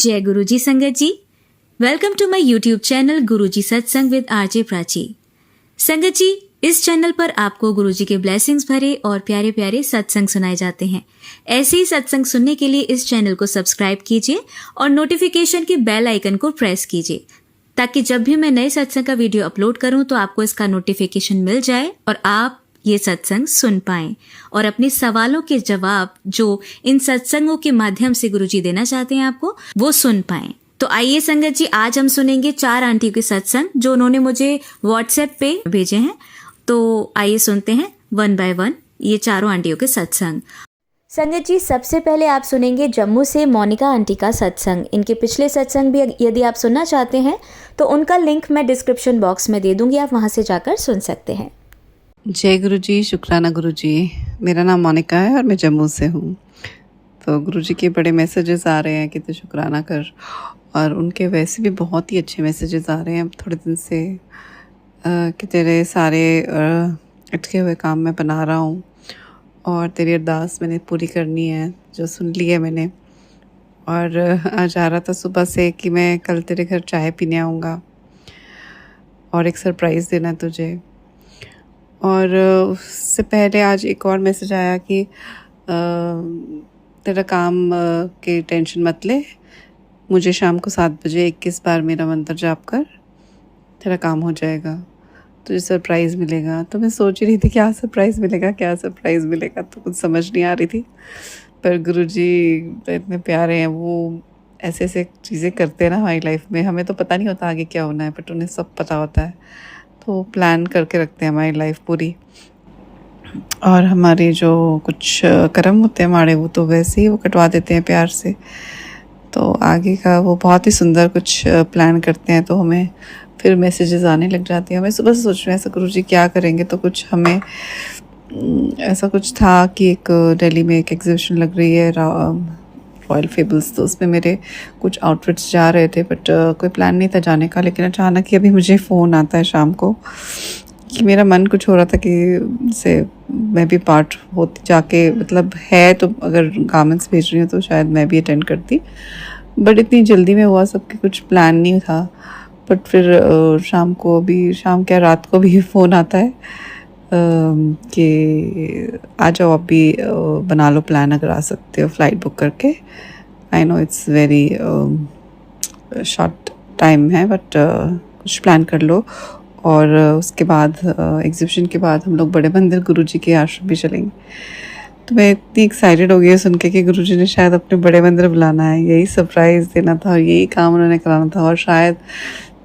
जय गुरुजी संगत जी। Welcome to my YouTube channel Guruji Satsang with RJ Prachi. संगत जी, इस चैनल पर आपको गुरुजी के ब्लेसिंग्स भरे और प्यारे प्यारे सत्संग सुनाए जाते हैं। ऐसे ही सत्संग सुनने के लिए इस चैनल को सब्सक्राइब कीजिए और नोटिफिकेशन के बेल आइकन को प्रेस कीजिए, ताकि जब भी मैं नए सत्संग का वीडियो अपलोड करूं तो आपको इसका नोटिफिकेशन मिल जाए और आप ये सत्संग सुन पाएं और अपने सवालों के जवाब जो इन सत्संगों के माध्यम से गुरुजी देना चाहते हैं आपको, वो सुन पाएं। तो आइए संगत जी, आज हम सुनेंगे 4 आंटियों के सत्संग जो उन्होंने मुझे व्हाट्सएप पे भेजे हैं। तो आइए सुनते हैं 1 बाय 1 ये चारों आंटियों के सत्संग। संगत जी, सबसे पहले आप सुनेंगे जम्मू से मोनिका आंटी का सत्संग। इनके पिछले सत्संग भी यदि आप सुनना चाहते हैं तो उनका लिंक मैं डिस्क्रिप्शन बॉक्स में दे दूंगी, आप वहां से जाकर सुन सकते हैं। जय गुरु जी, शुक्राना गुरु जी। मेरा नाम मोनिका है और मैं जम्मू से हूँ। तो गुरु जी के बड़े मैसेजेस आ रहे हैं कि तू शुक्राना कर, और उनके वैसे भी बहुत ही अच्छे मैसेजेस आ रहे हैं थोड़े दिन से कि तेरे सारे अटके हुए काम मैं बना रहा हूँ और तेरी अरदास मैंने पूरी करनी है, जो सुन ली है मैंने। और आज आ रहा था सुबह से कि मैं कल तेरे घर चाय पीने आऊँगा और एक सरप्राइज़ देना तुझे। और उससे पहले आज एक और मैसेज आया कि तेरा काम की टेंशन मत ले, मुझे शाम को 7 बजे 21 बार मेरा मंत्र जाप कर, तेरा काम हो जाएगा, तुझे सरप्राइज़ मिलेगा। तो मैं सोच रही थी क्या सरप्राइज़ मिलेगा, तो कुछ समझ नहीं आ रही थी। पर गुरुजी तो इतने प्यारे हैं, वो ऐसे ऐसे चीज़ें करते हैं ना हमारी लाइफ में। हमें तो पता नहीं होता आगे क्या होना है, बट उन्हें सब पता होता है, तो प्लान करके रखते हैं हमारी लाइफ पूरी। और हमारे जो कुछ कर्म होते हैं हमारे, वो तो वैसे ही वो कटवा देते हैं प्यार से। तो आगे का वो बहुत ही सुंदर कुछ प्लान करते हैं, तो हमें फिर मैसेजेस आने लग जाते हैं। हमें सुबह से सोच रहे हैं ऐसा गुरुजी क्या करेंगे, तो कुछ हमें ऐसा कुछ था कि एक दिल्ली में एक एग्जीबिशन लग रही है रॉयल फेबल्स, तो उसमें मेरे कुछ आउटफिट्स जा रहे थे, बट कोई प्लान नहीं था जाने का। लेकिन अचानक ही अभी मुझे फ़ोन आता है शाम को कि मेरा मन कुछ हो रहा था कि से मैं भी पार्ट होती जाके, मतलब है तो अगर गारमेंट्स भेज रही हूँ तो शायद मैं भी अटेंड करती, बट इतनी जल्दी में हुआ सब कि कुछ प्लान नहीं था। बट फिर शाम को, अभी शाम क्या रात को भी फ़ोन आता है कि आ जाओ, आप भी बना लो प्लान अगर आ सकते हो फ्लाइट बुक करके। I know it's very short time है, बट कुछ प्लान कर लो। और उसके बाद एग्जीबिशन के बाद हम लोग बड़े मंदिर गुरुजी के आश्रम भी चलेंगे। तो मैं इतनी एक्साइटेड हो गई सुन के कि गुरुजी ने शायद अपने बड़े मंदिर बुलाना है, यही सरप्राइज़ देना था और यही काम उन्होंने कराना था, और शायद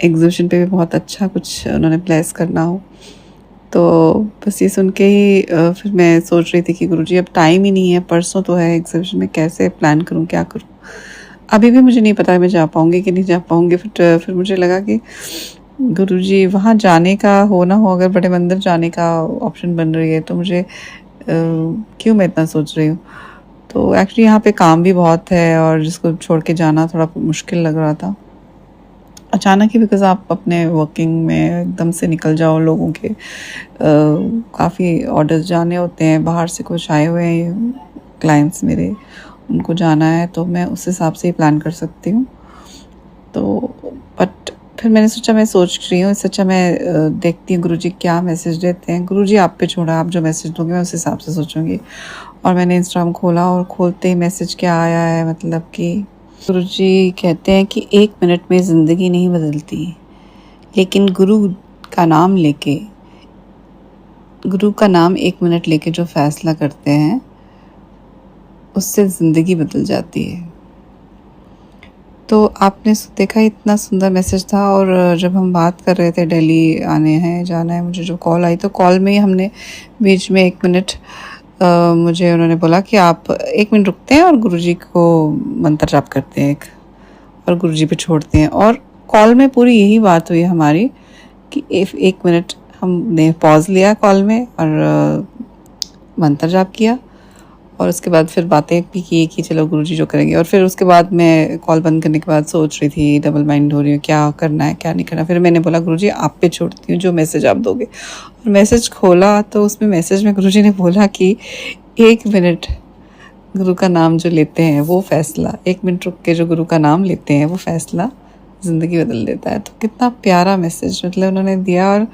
एग्जीबिशन पे भी बहुत अच्छा कुछ उन्होंने ब्लेस करना हो। तो बस ये सुन के ही फिर मैं सोच रही थी कि गुरुजी अब टाइम ही नहीं है, परसों तो है एग्जीबिशन में, कैसे प्लान करूं, क्या करूं। अभी भी मुझे नहीं पता मैं जा पाऊंगी कि नहीं जा पाऊंगी। फिर मुझे लगा कि गुरुजी वहाँ जाने का हो ना हो, अगर बड़े मंदिर जाने का ऑप्शन बन रही है तो मुझे क्यों मैं इतना सोच रही हूँ। तो एक्चुअली यहाँ पे काम भी बहुत है और जिसको छोड़ के जाना थोड़ा मुश्किल लग रहा था अचानक ही, बिकॉज़ आप अपने वर्किंग में एकदम से निकल जाओ, लोगों के काफ़ी ऑर्डर्स जाने होते हैं, बाहर से कुछ आए हुए हैं क्लाइंट्स मेरे, उनको जाना है, तो मैं उस हिसाब से ही प्लान कर सकती हूँ। तो बट फिर मैंने सोचा, मैं सोच रही हूँ इससे अच्छा मैं देखती हूँ गुरुजी क्या मैसेज देते हैं। गुरुजी आप पे छोड़ा, आप जो मैसेज दोगे मैं उस हिसाब से सोचूंगी। और मैंने इंस्टाग्राम खोला और खोलते ही मैसेज क्या आया है, मतलब कि गुरुजी कहते हैं कि 1 मिनट में ज़िंदगी नहीं बदलती, लेकिन गुरु का नाम 1 मिनट लेके जो फैसला करते हैं उससे ज़िंदगी बदल जाती है। तो आपने देखा इतना सुंदर मैसेज था। और जब हम बात कर रहे थे दिल्ली आने हैं जाना है, मुझे जो कॉल आई, तो कॉल में ही हमने बीच में 1 मिनट मुझे उन्होंने बोला कि आप 1 मिनट रुकते हैं और गुरुजी को मंत्र जाप करते हैं और गुरुजी पे छोड़ते हैं। और कॉल में पूरी यही बात हुई हमारी कि 1 मिनट हमने पॉज लिया कॉल में और मंत्र जाप किया, और उसके बाद फिर बातें भी की कि चलो गुरुजी जो करेंगे। और फिर उसके बाद मैं कॉल बंद करने के बाद सोच रही थी, डबल माइंड हो रही हूँ, क्या करना है क्या नहीं करना। फिर मैंने बोला गुरुजी आप पे छोड़ती हूँ, जो मैसेज आप दोगे। और मैसेज खोला तो उसमें मैसेज में गुरुजी ने बोला कि 1 मिनट गुरु का नाम जो लेते हैं वो फैसला, 1 मिनट रुक के जो गुरु का नाम लेते हैं वो फैसला ज़िंदगी बदल देता है। तो कितना प्यारा मैसेज मतलब उन्होंने दिया, और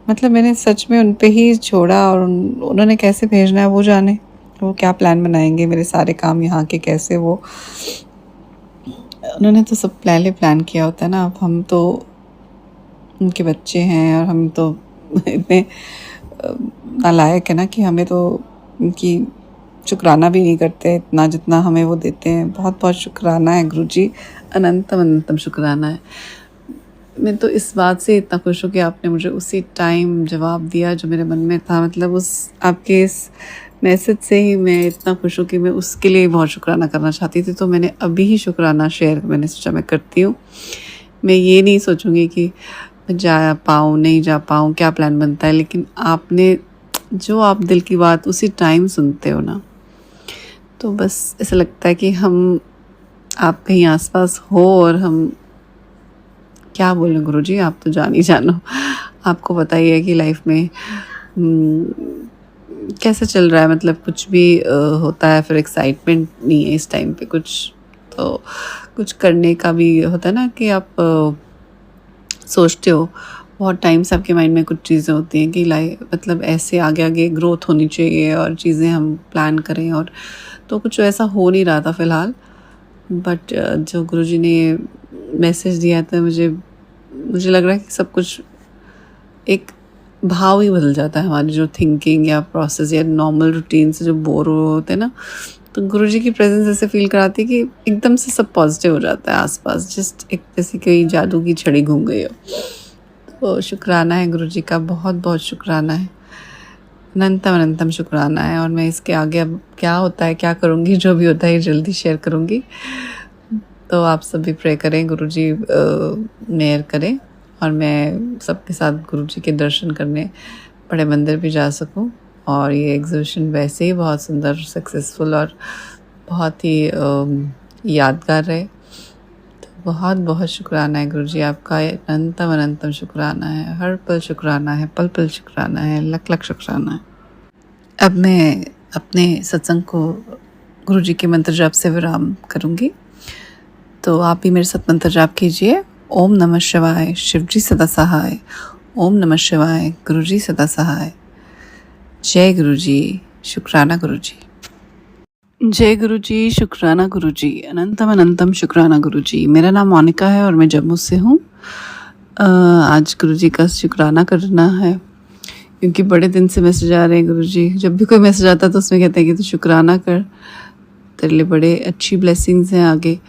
मतलब मैंने सच में उन पे ही छोड़ा, और उन्होंने कैसे भेजना है वो जाने, वो क्या प्लान बनाएंगे मेरे सारे काम यहाँ के, कैसे वो उन्होंने तो सब पहले प्लान किया होता है ना। अब हम तो उनके बच्चे हैं और हम तो इतने नालायक है ना कि हमें तो उनकी शुक्राना भी नहीं करते इतना जितना हमें वो देते हैं। बहुत बहुत शुक्राना है गुरुजी, अनंतम अनंतम शुक्राना है। मैं तो इस बात से इतना खुश हूँ कि आपने मुझे उसी टाइम जवाब दिया जो मेरे मन में था। मतलब उस आपके इस मैसेज से ही मैं इतना खुश हूँ कि मैं उसके लिए बहुत शुक्राना करना चाहती थी। तो मैंने अभी ही शुक्राना शेयर, मैंने सोचा मैं करती हूँ। मैं ये नहीं सोचूंगी कि मैं जा पाऊँ नहीं जा पाऊँ, क्या प्लान बनता है, लेकिन आपने जो आप दिल की बात उसी टाइम सुनते हो ना, तो बस ऐसा लगता है कि हम आप कहीं आसपास हो और हम क्या बोलें गुरुजी, आप तो जान ही जानो। आपको पता ही है कि लाइफ में कैसे चल रहा है, मतलब कुछ भी होता है फिर एक्साइटमेंट नहीं है इस टाइम पे कुछ, तो कुछ करने का भी होता है ना कि आप सोचते हो बहुत टाइम से, आपके माइंड में कुछ चीज़ें होती हैं कि लाइफ मतलब ऐसे आगे आगे ग्रोथ होनी चाहिए और चीज़ें हम प्लान करें, और तो कुछ ऐसा हो नहीं रहा था फ़िलहाल। बट जो गुरुजी ने मैसेज दिया था मुझे लग रहा है कि सब कुछ एक भाव ही बदल जाता है हमारी जो थिंकिंग या प्रोसेस या नॉर्मल रूटीन से जो बोर होते हैं ना, तो गुरुजी की प्रेजेंस ऐसे फील कराती है कि एकदम से सब पॉजिटिव हो जाता है आसपास, जस्ट एक जैसे कोई जादू की छड़ी घूम गई हो। तो शुक्राना है गुरुजी का, बहुत बहुत शुक्राना है, अनंतम अनंतम शुक्राना है। और मैं इसके आगे अब क्या होता है क्या करूँगी, जो भी होता है जल्दी शेयर करूँगी। तो आप सब भी प्रे करें गुरुजी मेहर करें और मैं सबके साथ गुरुजी के दर्शन करने बड़े मंदिर भी जा सकूं, और ये एग्जीबिशन वैसे ही बहुत सुंदर, सक्सेसफुल और बहुत ही यादगार रहे। तो बहुत बहुत शुक्राना है गुरुजी आपका, अनंतम अनंतम शुक्राना है, हर पल शुक्राना है, पल पल शुक्राना है, लख लख शुक्राना है। अब मैं अपने सत्संग को गुरुजी के मंत्र जाप से विराम करूँगी। तो आप भी मेरे साथ मंत्र जाप कीजिए। ओम नमः शिवाय, शिवजी सदा सहाय। ओम नमः शिवाय, गुरुजी सदा सहाय। जय गुरुजी, शुक्राना गुरुजी। जय गुरुजी, शुक्राना गुरुजी, अनंतम अनंतम शुक्राना गुरुजी। मेरा नाम मोनिका है और मैं जम्मू से हूँ। आज गुरुजी का शुक्राना करना है क्योंकि बड़े दिन से मैसेज आ रहे हैं गुरुजी। जब भी कोई मैसेज आता है तो उसमें कहते हैं कि तू शुक्राना कर, तेरे लिए बड़े अच्छी ब्लेसिंग्स हैं आगे,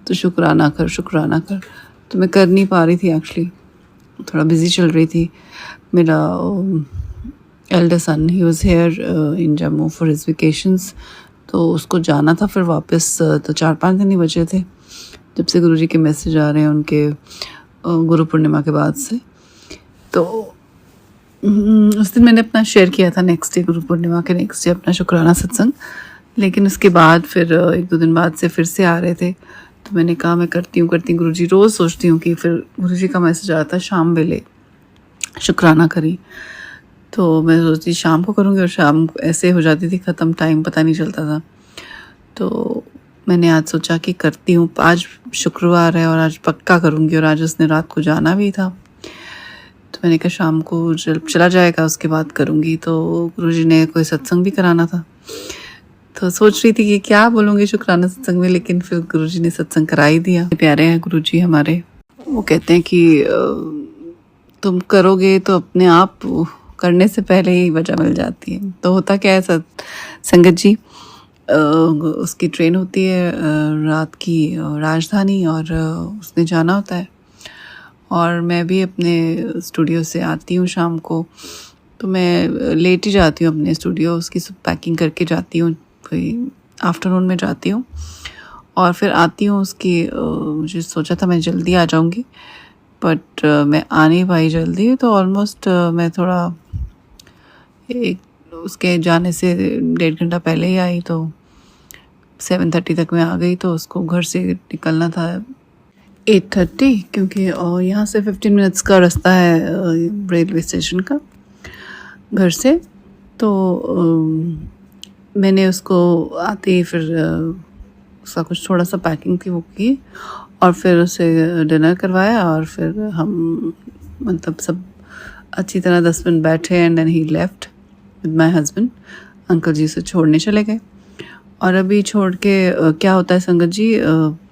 तो शुक्राना कर शुक्राना कर। तो मैं कर नहीं पा रही थी, एक्चुअली थोड़ा बिजी चल रही थी। मेरा elder son he was here in Jammu for his vacations, तो उसको जाना था फिर वापस। तो 4-5 दिन ही बचे थे जब से गुरुजी के मैसेज आ रहे हैं उनके गुरु पूर्णिमा के बाद से। तो उस दिन मैंने अपना शेयर किया था, नेक्स्ट डे गुरु पूर्णिमा के नेक्स्ट डे अपना शुक्राना सत्संग, लेकिन उसके बाद फिर 1-2 दिन बाद से फिर से आ रहे थे। तो मैंने कहा मैं करती हूँ गुरुजी। रोज़ सोचती हूँ कि फिर गुरुजी का मैसेज आता है शाम वेले शुक्राना करी, तो मैं सोचती शाम को करूँगी और शाम ऐसे हो जाती थी ख़त्म, टाइम पता नहीं चलता था। तो मैंने आज सोचा कि करती हूँ, आज शुक्रवार है और आज पक्का करूँगी, और आज उसने रात को जाना भी था। तो मैंने कहा शाम को जब चला जाएगा उसके बाद करूँगी। तो गुरुजी ने कोई सत्संग भी कराना था, तो सोच रही थी कि क्या बोलूँगी शुक्राना सत्संग में, लेकिन फिर गुरुजी ने सत्संग करा ही दिया। प्यारे हैं गुरुजी हमारे, वो कहते हैं कि तुम करोगे तो अपने आप करने से पहले ही वजह मिल जाती है। तो होता क्या है संगत जी, उसकी ट्रेन होती है रात की राजधानी, और उसने जाना होता है, और मैं भी अपने स्टूडियो से आती हूँ शाम को, तो मैं लेट ही जाती हूँ अपने स्टूडियो, उसकी सब पैकिंग करके जाती हूँ, कोई आफ्टरनून में जाती हूँ और फिर आती हूँ उसकी। मुझे सोचा था मैं जल्दी आ जाऊँगी, बट मैं आ नहीं पाई जल्दी। तो ऑलमोस्ट मैं थोड़ा उसके जाने से 1.5 घंटा पहले ही आई, तो 7:30 तक मैं आ गई। तो उसको घर से निकलना था 8:30, क्योंकि यहाँ से 15 मिनट्स का रास्ता है रेलवे स्टेशन का घर से। तो मैंने उसको आते ही फिर उसका कुछ थोड़ा सा पैकिंग थी वो की, और फिर उसे डिनर करवाया, और फिर हम मतलब सब अच्छी तरह 10 मिनट बैठे, and then he left with my husband. Uncle ji उसे छोड़ने चले गए। और अभी छोड़ के क्या होता है संगत जी,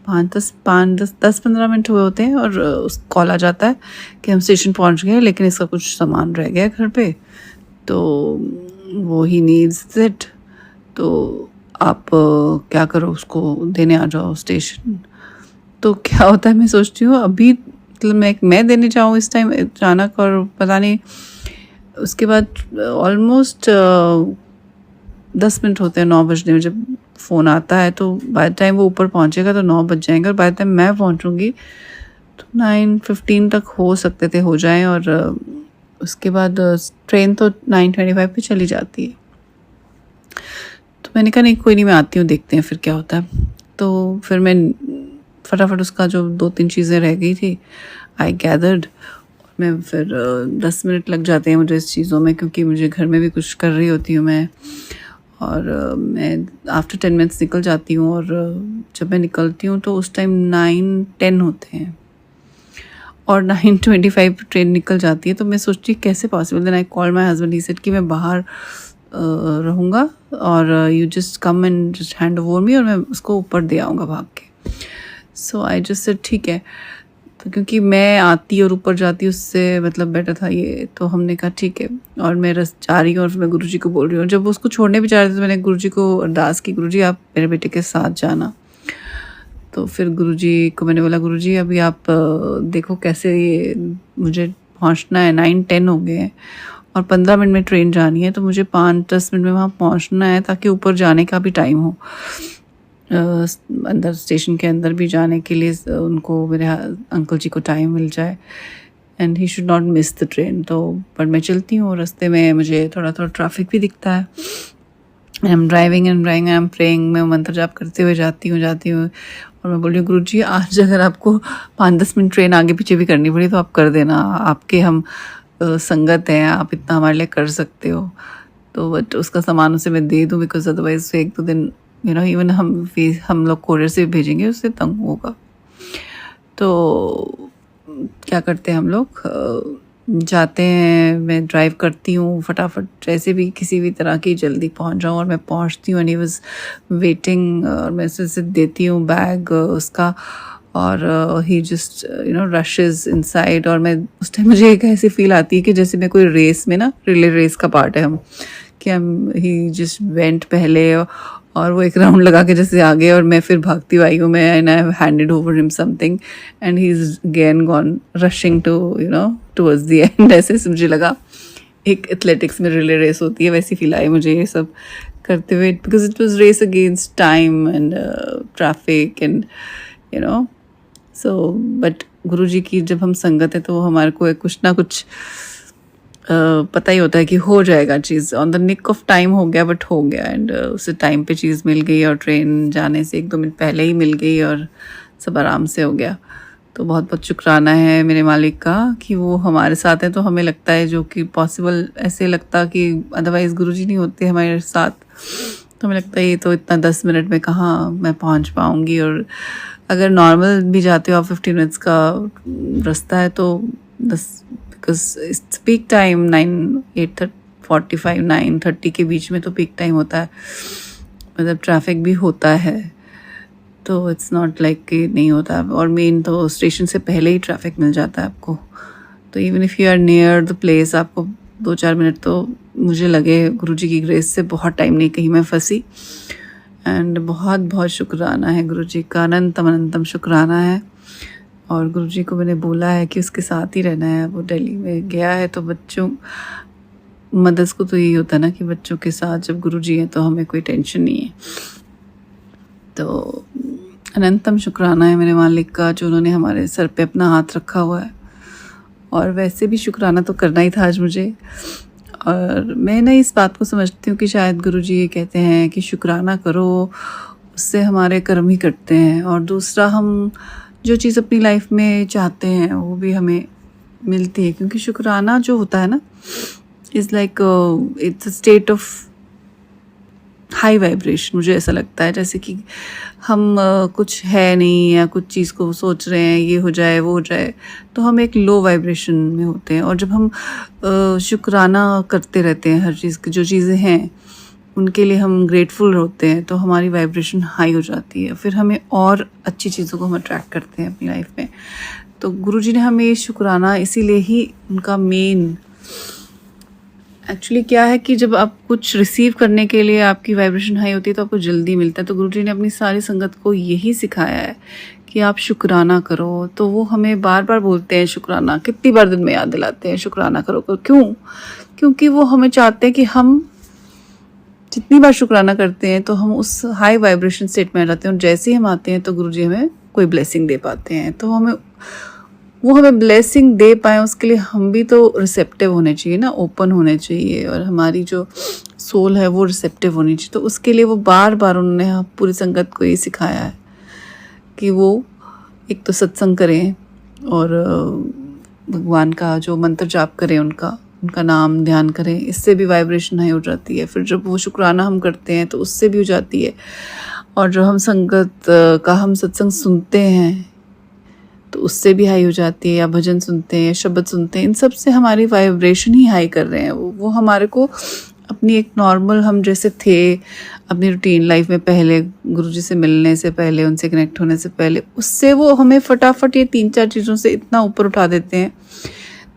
10-15 मिनट हुए होते हैं और उस कॉल आ जाता है कि हम स्टेशन पहुंच गए, लेकिन इसका कुछ सामान रह गया घर पे, तो वो ही नीड्स इट, तो आप क्या करो, उसको देने आ जाओ स्टेशन। तो क्या होता है, मैं सोचती हूँ अभी मतलब मैं देने जाऊँ इस टाइम अचानक, और पता नहीं उसके बाद ऑलमोस्ट 10 मिनट होते हैं 9 बजने में जब फ़ोन आता है, तो बाय द टाइम वो ऊपर पहुंचेगा तो 9 बज जाएंगे, और बाय द टाइम मैं पहुंचूंगी तो 9:15 तक हो सकते थे हो जाएं, और उसके बाद ट्रेन तो 9:25 पे चली जाती है। तो मैंने कहा नहीं कोई नहीं, मैं आती हूँ, देखते हैं फिर क्या होता है। तो फिर मैं फटाफट उसका जो 2-3 चीज़ें रह गई थी आई गैदर्ड। मैं फिर 10 मिनट लग जाते हैं मुझे इस चीज़ों में, क्योंकि मुझे घर में भी कुछ कर रही होती हूँ मैं, और मैं आफ्टर 10 मिनट्स निकल जाती हूँ, और जब मैं निकलती हूँ तो उस टाइम 9-10 होते हैं, और 9:25 पे ट्रेन निकल जाती है। तो मैं सोचती कैसे possible. Then I call my husband, he said कि मैं बाहर रहूँगा, और you just come and just hand over me, और मैं उसको ऊपर दे आऊँगा भाग के। सो आई जस्ट सेड ठीक है, तो क्योंकि मैं आती और ऊपर जाती उससे मतलब बेटर था ये, तो हमने कहा ठीक है। और मैं जा रही हूँ, और मैं गुरुजी को बोल रही हूँ, जब वो उसको छोड़ने भी जा रहे थे तो मैंने गुरुजी को अरदास की, गुरुजी आप मेरे बेटे के साथ जाना। तो फिर गुरुजी को मैंने बोला, गुरुजी अभी आप देखो कैसे ये मुझे पहुँचना है, 9-10 हो गए हैं, और 15 मिनट में ट्रेन जानी है, तो मुझे 5-10 मिनट में वहाँ पहुँचना है, ताकि ऊपर जाने का भी टाइम हो, अंदर स्टेशन के अंदर भी जाने के लिए उनको, मेरे अंकल जी को टाइम मिल जाए, and he should not miss the train. तो पर मैं चलती हूँ, रास्ते में मुझे थोड़ा थोड़ा ट्रैफिक भी दिखता है, I am driving I am praying, मैं मंत्र जाप करते हुए जाती हूँ, और मैं बोल रही हूँ गुरुजी आज अगर आपको 5-10 मिनट ट्रेन आगे पीछे भी करनी पड़ी तो आप कर देना, आपके हम संगत हैं, आप इतना हमारे लिए कर सकते हो। तो बट उसका सामान उसे मैं दे दूँ, बिकॉज अदरवाइज 1-2 दिन इवन हम लोग कोरियर से भेजेंगे, उससे तंग होगा। तो क्या करते हैं हम लोग, जाते हैं, मैं ड्राइव करती हूँ फटाफट, जैसे भी किसी भी तरह की जल्दी पहुँच जाऊँ, और मैं पहुँचती हूँ, एंड ही वाज वेटिंग, और मैं उसे देती हूँ बैग उसका, और ही जस्ट रशेज इनसाइड। और मैं उस टाइम मुझे एक ऐसी फील आती है कि जैसे मैं कोई रेस में रिले रेस का पार्ट है हम, कि ही जस्ट वेंट पहले, और वो एक राउंड लगा के जैसे आगे, और मैं फिर भागती आई हूँ मैं, and I have handed over him something, and he is again gone rushing to towards the end. ऐसे मुझे लगा एक एथलेटिक्स में रिले रेस होती है, वैसी फील आई मुझे ये सब करते हुए, because it was race against time and traffic and so. But Guruji की जब हम संगत है तो हमारे को कुछ ना कुछ पता ही होता है कि हो जाएगा चीज़, on the nick of time हो गया, बट हो गया, एंड उसे टाइम पे चीज़ मिल गई, और ट्रेन जाने से 1-2 मिनट पहले ही मिल गई, और सब आराम से हो गया। तो बहुत बहुत शुक्राना है मेरे मालिक का कि वो हमारे साथ है। तो हमें लगता है जो कि पॉसिबल ऐसे लगता कि अदरवाइज़ गुरुजी नहीं होते हमारे साथ, तो हमें लगता है ये तो इतना 10 मिनट में कहाँ मैं पहुँच पाऊँगी। और अगर नॉर्मल भी जाते हो आप 15 मिनट्स का रास्ता है तो 10, बिकॉज इट्स पीक टाइम 8:45 9:30 के बीच में तो पीक टाइम होता है, मतलब ट्रैफिक भी होता है, तो इट्स नॉट लाइक कि नहीं होता। और मेन तो स्टेशन से पहले ही ट्रैफिक मिल जाता है आपको, तो even if you are near the place आपको 2-4 मिनट तो मुझे लगे गुरुजी की ग्रेस से बहुत टाइम नहीं कहीं मैं फंसी। एंड बहुत बहुत शुक्राना है गुरुजी का, अनंतम शुक्राना है। और गुरुजी को मैंने बोला है कि उसके साथ ही रहना है। वो दिल्ली में गया है तो बच्चों मदर्स को तो यही होता है ना कि बच्चों के साथ जब गुरुजी हैं तो हमें कोई टेंशन नहीं है। तो अनंतम शुक्राना है मेरे मालिक का जो उन्होंने हमारे सर पे अपना हाथ रखा हुआ है। और वैसे भी शुक्राना तो करना ही था आज मुझे। और मैं ना इस बात को समझती हूँ कि शायद गुरुजी ये कहते हैं कि शुक्राना करो, उससे हमारे कर्म ही कटते हैं। और दूसरा, हम जो चीज़ अपनी लाइफ में चाहते हैं वो भी हमें मिलती है, क्योंकि शुक्राना जो होता है ना is like it's a state of high vibration, मुझे ऐसा लगता है जैसे कि हम कुछ है नहीं या कुछ चीज़ को सोच रहे हैं ये हो जाए वो हो जाए, तो हम एक लो वाइब्रेशन में होते हैं। और जब हम शुक्राना करते रहते हैं हर चीज़ की, जो चीज़ें हैं उनके लिए हम ग्रेटफुल होते हैं, तो हमारी वाइब्रेशन हाई हो जाती है, फिर हमें और अच्छी चीज़ों को हम अट्रैक्ट करते हैं अपनी लाइफ में। तो गुरुजी ने हमें शुक्राना इसीलिए ही, उनका मेन एक्चुअली क्या है कि जब आप कुछ रिसीव करने के लिए आपकी वाइब्रेशन हाई होती है तो आपको जल्दी मिलता है। तो गुरुजी ने अपनी सारी संगत को यही सिखाया है कि आप शुक्राना करो। तो वो हमें बार बार बोलते हैं शुक्राना, कितनी बार दिन में याद दिलाते हैं शुक्राना करो। क्यों? क्योंकि वो हमें चाहते हैं कि हम जितनी बार शुक्राना करते हैं तो हम उस हाई वाइब्रेशन स्टेट में आ जाते हैं, और जैसे ही हम आते हैं तो गुरुजी हमें कोई ब्लेसिंग दे पाते हैं। तो वो हमें ब्लेसिंग दे पाए उसके लिए हम भी तो रिसेप्टिव होने चाहिए ना, ओपन होने चाहिए, और हमारी जो सोल है वो रिसेप्टिव होनी चाहिए। तो उसके लिए वो बार बार उन्होंने पूरी संगत को ये सिखाया है कि वो एक तो सत्संग करें और भगवान का जो मंत्र जाप करें, उनका नाम ध्यान करें, इससे भी वाइब्रेशन हाई हो जाती है। फिर जब वो शुक्राना हम करते हैं तो उससे भी हो जाती है। और जो हम संगत का हम सत्संग सुनते हैं तो उससे भी हाई हो जाती है, या भजन सुनते हैं या शब्द सुनते हैं, इन सब से हमारी वाइब्रेशन ही हाई कर रहे हैं। वो हमारे को अपनी एक नॉर्मल, हम जैसे थे अपनी रूटीन लाइफ में पहले, गुरुजी से मिलने से पहले, उनसे कनेक्ट होने से पहले, उससे वो हमें फटाफट ये 3-4 चीज़ों से इतना ऊपर उठा देते हैं।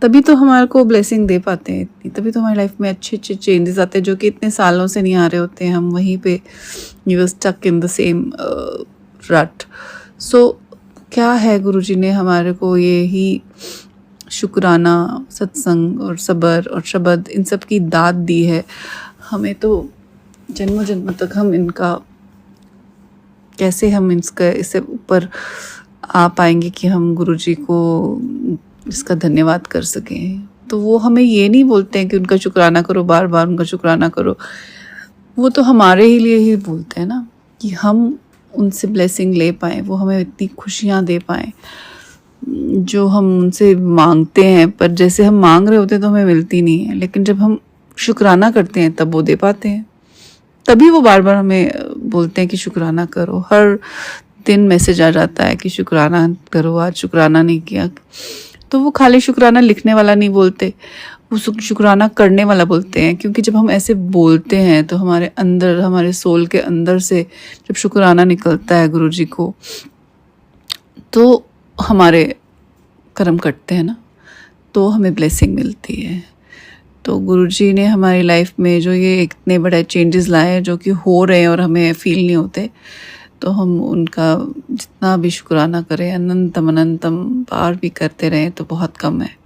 तभी तो हमारे को ब्लेसिंग दे पाते हैं इतनी, तभी तो हमारी लाइफ में अच्छे अच्छे चेंजेस आते हैं जो कि इतने सालों से नहीं आ रहे होते हैं। हम वहीं पे you stuck in the same rut. So क्या है, गुरुजी ने हमारे को ये ही शुक्राना, सत्संग और सबर और शब्द, इन सब की दाद दी है हमें। तो जन्मों जन्मों तक हम इनका कैसे हम इससे ऊपर आ पाएंगे कि हम गुरुजी को इसका धन्यवाद कर सकें। तो वो हमें ये नहीं बोलते हैं कि उनका शुक्राना करो, बार बार उनका शुक्राना करो। वो तो हमारे ही लिए ही बोलते हैं ना, कि हम उनसे ब्लेसिंग ले पाएँ, वो हमें इतनी खुशियाँ दे पाएँ जो हम उनसे मांगते हैं। पर जैसे हम मांग रहे होते हैं तो हमें मिलती नहीं है, लेकिन जब हम शुक्राना करते हैं तब वो दे पाते हैं। तभी वो बार बार हमें बोलते हैं कि शुक्राना करो। हर दिन मैसेज आ जाता है कि शुक्राना करो, आज शुक्राना नहीं किया। तो वो खाली शुक्राना लिखने वाला नहीं बोलते, वो शुक्राना करने वाला बोलते हैं। क्योंकि जब हम ऐसे बोलते हैं तो हमारे अंदर, हमारे सोल के अंदर से जब शुक्राना निकलता है गुरुजी को, तो हमारे कर्म कटते हैं ना, तो हमें ब्लेसिंग मिलती है। तो गुरुजी ने हमारी लाइफ में जो ये इतने बड़े चेंजेस लाए हैं, जो कि हो रहे हैं और हमें फील नहीं होते, तो हम उनका जितना भी शुक्राना करें, अनंतम अनंतम बार भी करते रहें तो बहुत कम है।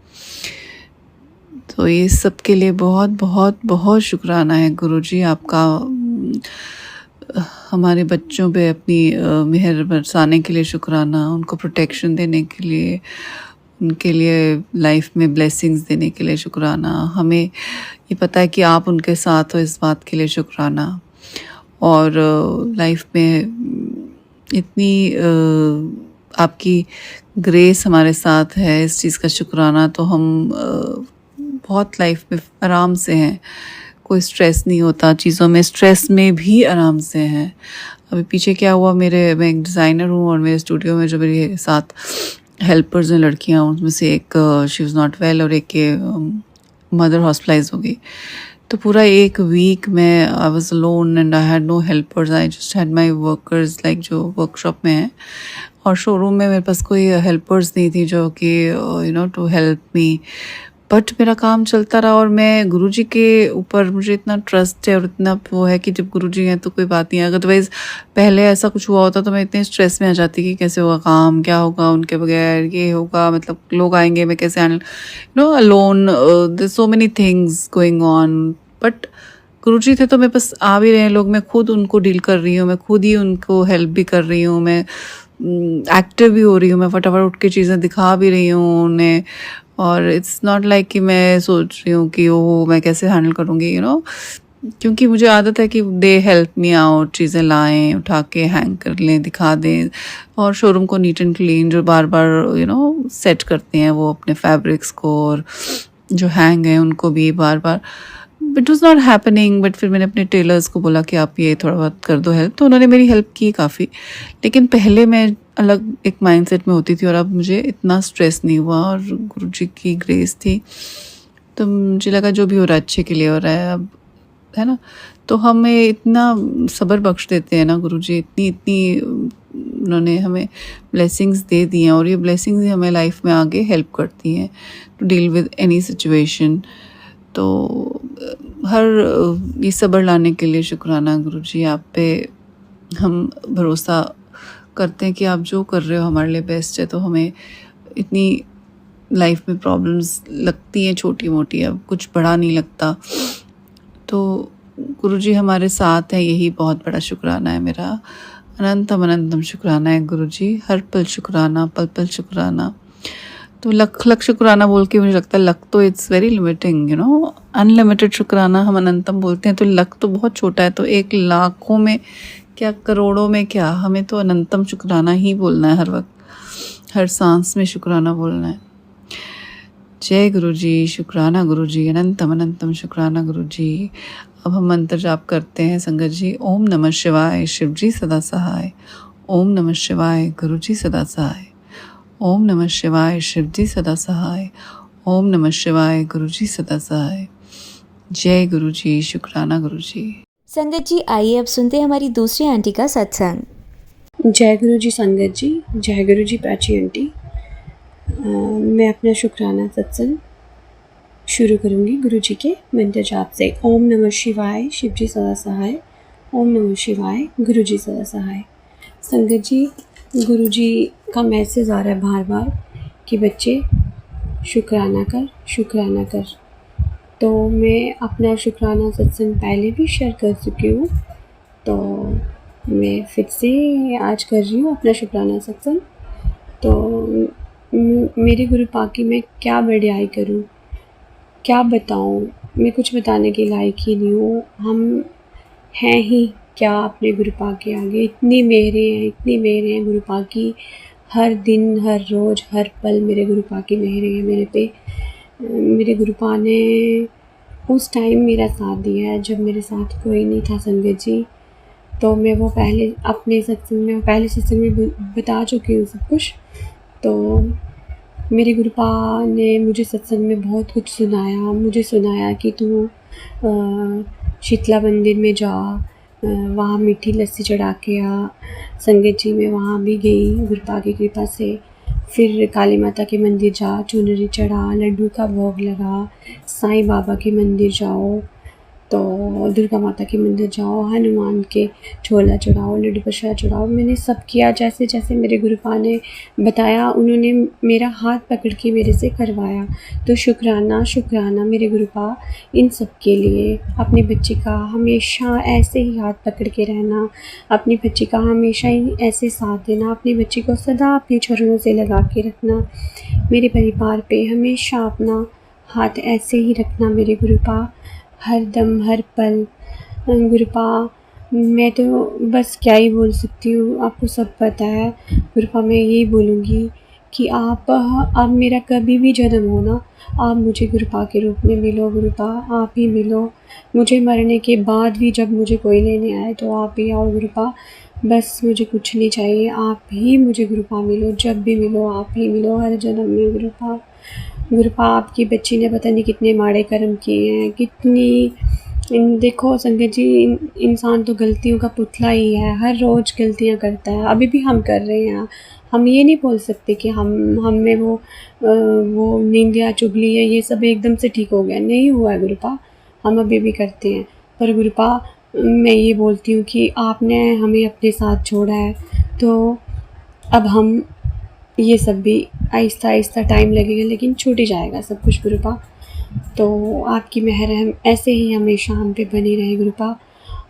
तो ये सब के लिए बहुत बहुत बहुत शुक्राना है गुरुजी आपका, हमारे बच्चों पे अपनी मेहर बरसाने के लिए शुक्राना, उनको प्रोटेक्शन देने के लिए, उनके लिए लाइफ में ब्लेसिंग्स देने के लिए शुक्राना। हमें ये पता है कि आप उनके साथ हो, इस बात के लिए शुक्राना। और लाइफ में इतनी आपकी ग्रेस हमारे साथ है, इस चीज़ का शुक्राना। तो हम बहुत लाइफ में आराम से हैं, कोई स्ट्रेस नहीं होता चीज़ों में, स्ट्रेस में भी आराम से हैं। अभी पीछे क्या हुआ, मैं एक डिज़ाइनर हूँ और मेरे स्टूडियो में जो मेरे साथ हेल्पर्स हैं लड़कियाँ, उनमें से एक शी वॉज नॉट वेल और एक के मदर हॉस्पिटलाइज हो गई। तो पूरा एक वीक में I was alone and I had no helpers, I just had my workers, like जो वर्कशॉप में हैं, और शोरूम में मेरे पास कोई हेल्पर्स नहीं थी जो कि you know to help me. But मेरा काम चलता रहा, और मैं गुरुजी के ऊपर मुझे इतना ट्रस्ट है और इतना वो है कि जब गुरुजी हैं तो कोई बात नहीं है। अदरवाइज़ पहले ऐसा कुछ हुआ होता तो मैं इतने स्ट्रेस में आ जाती कि कैसे होगा काम, क्या होगा उनके बगैर, ये होगा, मतलब लोग आएंगे, मैं कैसे handle, no alone, there so many things going on. But Guruji थे तो मैं बस आ भी रहे हैं लोग, मैं खुद उनको डील कर रही हूँ, मैं खुद ही उनको हेल्प भी कर रही हूँ, मैं एक्टिव भी हो रही हूँ, मैं फटाफट उठ के चीज़ें दिखा भी रही हूँ उन्हें। और इट्स नॉट लाइक कि मैं सोच रही हूँ कि वो मैं कैसे हैंडल करूँगी, यू नो, क्योंकि मुझे आदत है कि दे हेल्प मी आउट, चीज़ें लाएं, उठा के हैंग कर लें, दिखा दें, और शोरूम को नीट एंड क्लीन जो बार बार यू नो सेट करते हैं वो अपने फैब्रिक्स को, और जो हैंग हैं उनको भी बार बार। It was not happening, but फिर मैंने अपने टेलर्स को बोला कि आप ये थोड़ा बहुत कर दो हेल्प, तो उन्होंने मेरी हेल्प की काफ़ी। लेकिन पहले मैं अलग एक माइंडसेट में होती थी और अब मुझे इतना स्ट्रेस नहीं हुआ और गुरुजी की ग्रेस थी, तो मुझे लगा जो भी हो रहा है अच्छे के लिए हो रहा है अब, है ना। तो हमें इतना सब्र बख्श देते हैं ना गुरुजी, इतनी इतनी उन्होंने हमें ब्लेसिंग्स दे दी हैं और ये ब्लेसिंग्स ही हमें लाइफ में आगे हेल्प करती हैं to deal with any situation. तो हर ये सब्र लाने के लिए शुक्राना गुरुजी, आप पे हम भरोसा करते हैं कि आप जो कर रहे हो हमारे लिए बेस्ट है। तो हमें इतनी लाइफ में प्रॉब्लम्स लगती हैं छोटी मोटी, अब कुछ बड़ा नहीं लगता, तो गुरुजी हमारे साथ हैं, यही बहुत बड़ा शुक्राना है मेरा। अनंतम अनंतम शुक्राना है गुरुजी, हर पल शुक्राना, पल पल शुक्राना। तो लख लख शुक्राना बोल के मुझे लगता है लख तो it's very limiting, you know, unlimited शुक्राना हम अनंतम बोलते हैं, तो लख तो बहुत छोटा है, तो 1 लाखों में क्या, करोड़ों में क्या, हमें तो अनंतम शुक्राना ही बोलना है हर वक्त, हर सांस में शुक्राना बोलना है। जय गुरुजी, शुक्राना गुरुजी, अनंतम अनंतम शुक्राना गुरुजी। अब हम मंत्र जाप करते हैं संगत जी। ओम नमः शिवाय, शिवजी सदा सहाय। ओम नमः शिवाय, गुरुजी सदा सहाय। ओम नमः शिवाय, शिवजी सदा सहाय। ओम नमः शिवाय, गुरुजी सदा सहाय। जय गुरुजी, शुक्राना गुरुजी। संगत जी, आइए अब सुनते हैं हमारी दूसरी आंटी का सत्संग। जय गुरु जी संगत जी, जय गुरु जी प्राची आंटी। मैं अपना शुक्राना सत्संग शुरू करूँगी गुरु जी के मंत्र जाप से। ओम नमः शिवाय, शिव जी सदा सहाय। ओम नमः शिवाय, गुरु जी सदा सहाय। संगत जी, गुरु जी का मैसेज आ रहा है बार बार कि बच्चे शुक्राना कर, शुक्राना कर। तो मैं अपना शुक्राना सत्संग पहले भी शेयर कर चुकी हूँ, तो मैं फिर से आज कर रही हूँ अपना शुक्राना सत्संग। तो मेरे गुरु पाकी में क्या बढ़ियाई करूँ, क्या बताऊँ, मैं कुछ बताने के लायक ही नहीं हूँ। हम हैं ही क्या अपने गुरु पाक के आगे, इतनी मेहरे हैं गुरु पाक की। हर दिन, हर रोज़, हर पल मेरे गुरु पाक की मेहरे हैं मेरे पे। मेरे गुरु पा ने उस टाइम मेरा साथ दिया है जब मेरे साथ कोई नहीं था संगत जी। तो मैं वो पहले अपने सत्संग में, पहले सत्संग में बता चुकी हूँ सब कुछ। तो मेरे गुरुपा ने मुझे सत्संग में बहुत कुछ सुनाया, मुझे सुनाया कि तू शीतला मंदिर में जा, वहाँ मीठी लस्सी चढ़ा के आ। संगत जी मैं वहाँ भी गई गुरुपा की कृपा से। फिर काली माता के मंदिर जा, चुनरी चढ़ा, लड्डू का भोग लगा। साईं बाबा के मंदिर जाओ, तो दुर्गा माता के मंदिर जाओ, हनुमान के छोला चढ़ाओ, लड्डू प्रसाद चढ़ाओ। मैंने सब किया जैसे जैसे मेरे गुरुपा ने बताया, उन्होंने मेरा हाथ पकड़ के मेरे से करवाया। तो शुक्राना शुक्राना मेरे गुरुपा इन सब के लिए। अपने बच्चे का हमेशा ऐसे ही हाथ पकड़ के रहना, अपनी बच्ची का हमेशा ही ऐसे साथ देना, अपनी बच्ची को सदा अपने चरणों से लगा के रखना। मेरे परिवार पे हमेशा अपना हाथ ऐसे ही रखना मेरे गुरुपा, हर दम हर पल। गुरुपा मैं तो बस क्या ही बोल सकती हूँ, आपको सब पता है। गुरुपा मैं यही बोलूँगी कि आप अब मेरा कभी भी जन्म हो ना, आप मुझे गुरुपा के रूप में मिलो गुरुपा, आप ही मिलो। मुझे मरने के बाद भी जब मुझे कोई लेने आए तो आप ही आओ गुरुपा, बस मुझे कुछ नहीं चाहिए, आप ही मुझे गुरुपा मिलो। जब भी मिलो आप ही मिलो, हर जन्म में गुरुपा। गुरुपा आपकी बच्ची ने पता नहीं कितने माड़े कर्म किए हैं, कितनी देखो संगत जी, इंसान तो गलतियों का पुतला ही है, हर रोज़ गलतियां करता है। अभी भी हम कर रहे हैं। हम ये नहीं बोल सकते कि हम में वो निंदिया चुगली है ये सब एकदम से ठीक हो गया, नहीं हुआ है गुरुपा, हम अभी भी करते हैं। पर गुरुपा मैं ये बोलती हूँ कि आपने हमें अपने साथ छोड़ा है, तो अब हम ये सब भी आहिस्ता आहिस्ता टाइम लगेगा लेकिन छूट ही जाएगा सब कुछ गुरुपा। तो आपकी मेहर ऐसे ही हमेशा हम पे बनी रहे गुरुपा।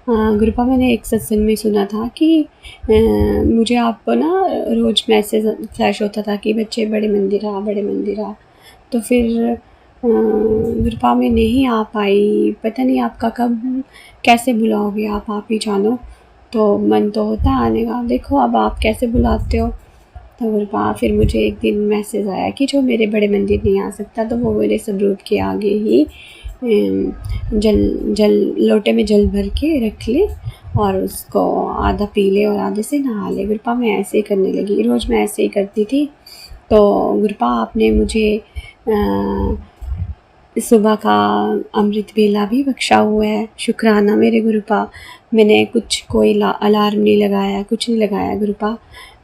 गुरुपा मैंने एक सत्संग में सुना था कि मुझे आपको ना रोज़ मैसेज फ्लैश होता था कि बच्चे बड़े मंदिर आ, बड़े मंदिर आ। तो फिर गुरुपा में नहीं आ पाई, पता नहीं आपका कब कैसे बुलाओगे, आप ही जानो। तो मन तो होता आने का, देखो अब आप कैसे बुलाते हो। तो गुरुपा फिर मुझे एक दिन मैसेज आया कि जो मेरे बड़े मंदिर नहीं आ सकता तो वो मेरे स्वरूप के आगे ही जल लोटे में जल भर के रख ले और उसको आधा पी ले और आधे से नहा ले। गुरपा मैं ऐसे ही करने लगी, रोज़ मैं ऐसे ही करती थी। तो गुरपा आपने मुझे सुबह का अमृत वेला भी बख्शा हुआ है, शुक्राना मेरे गुरपा। मैंने कोई अलार्म नहीं लगाया, कुछ नहीं लगाया गुरपा,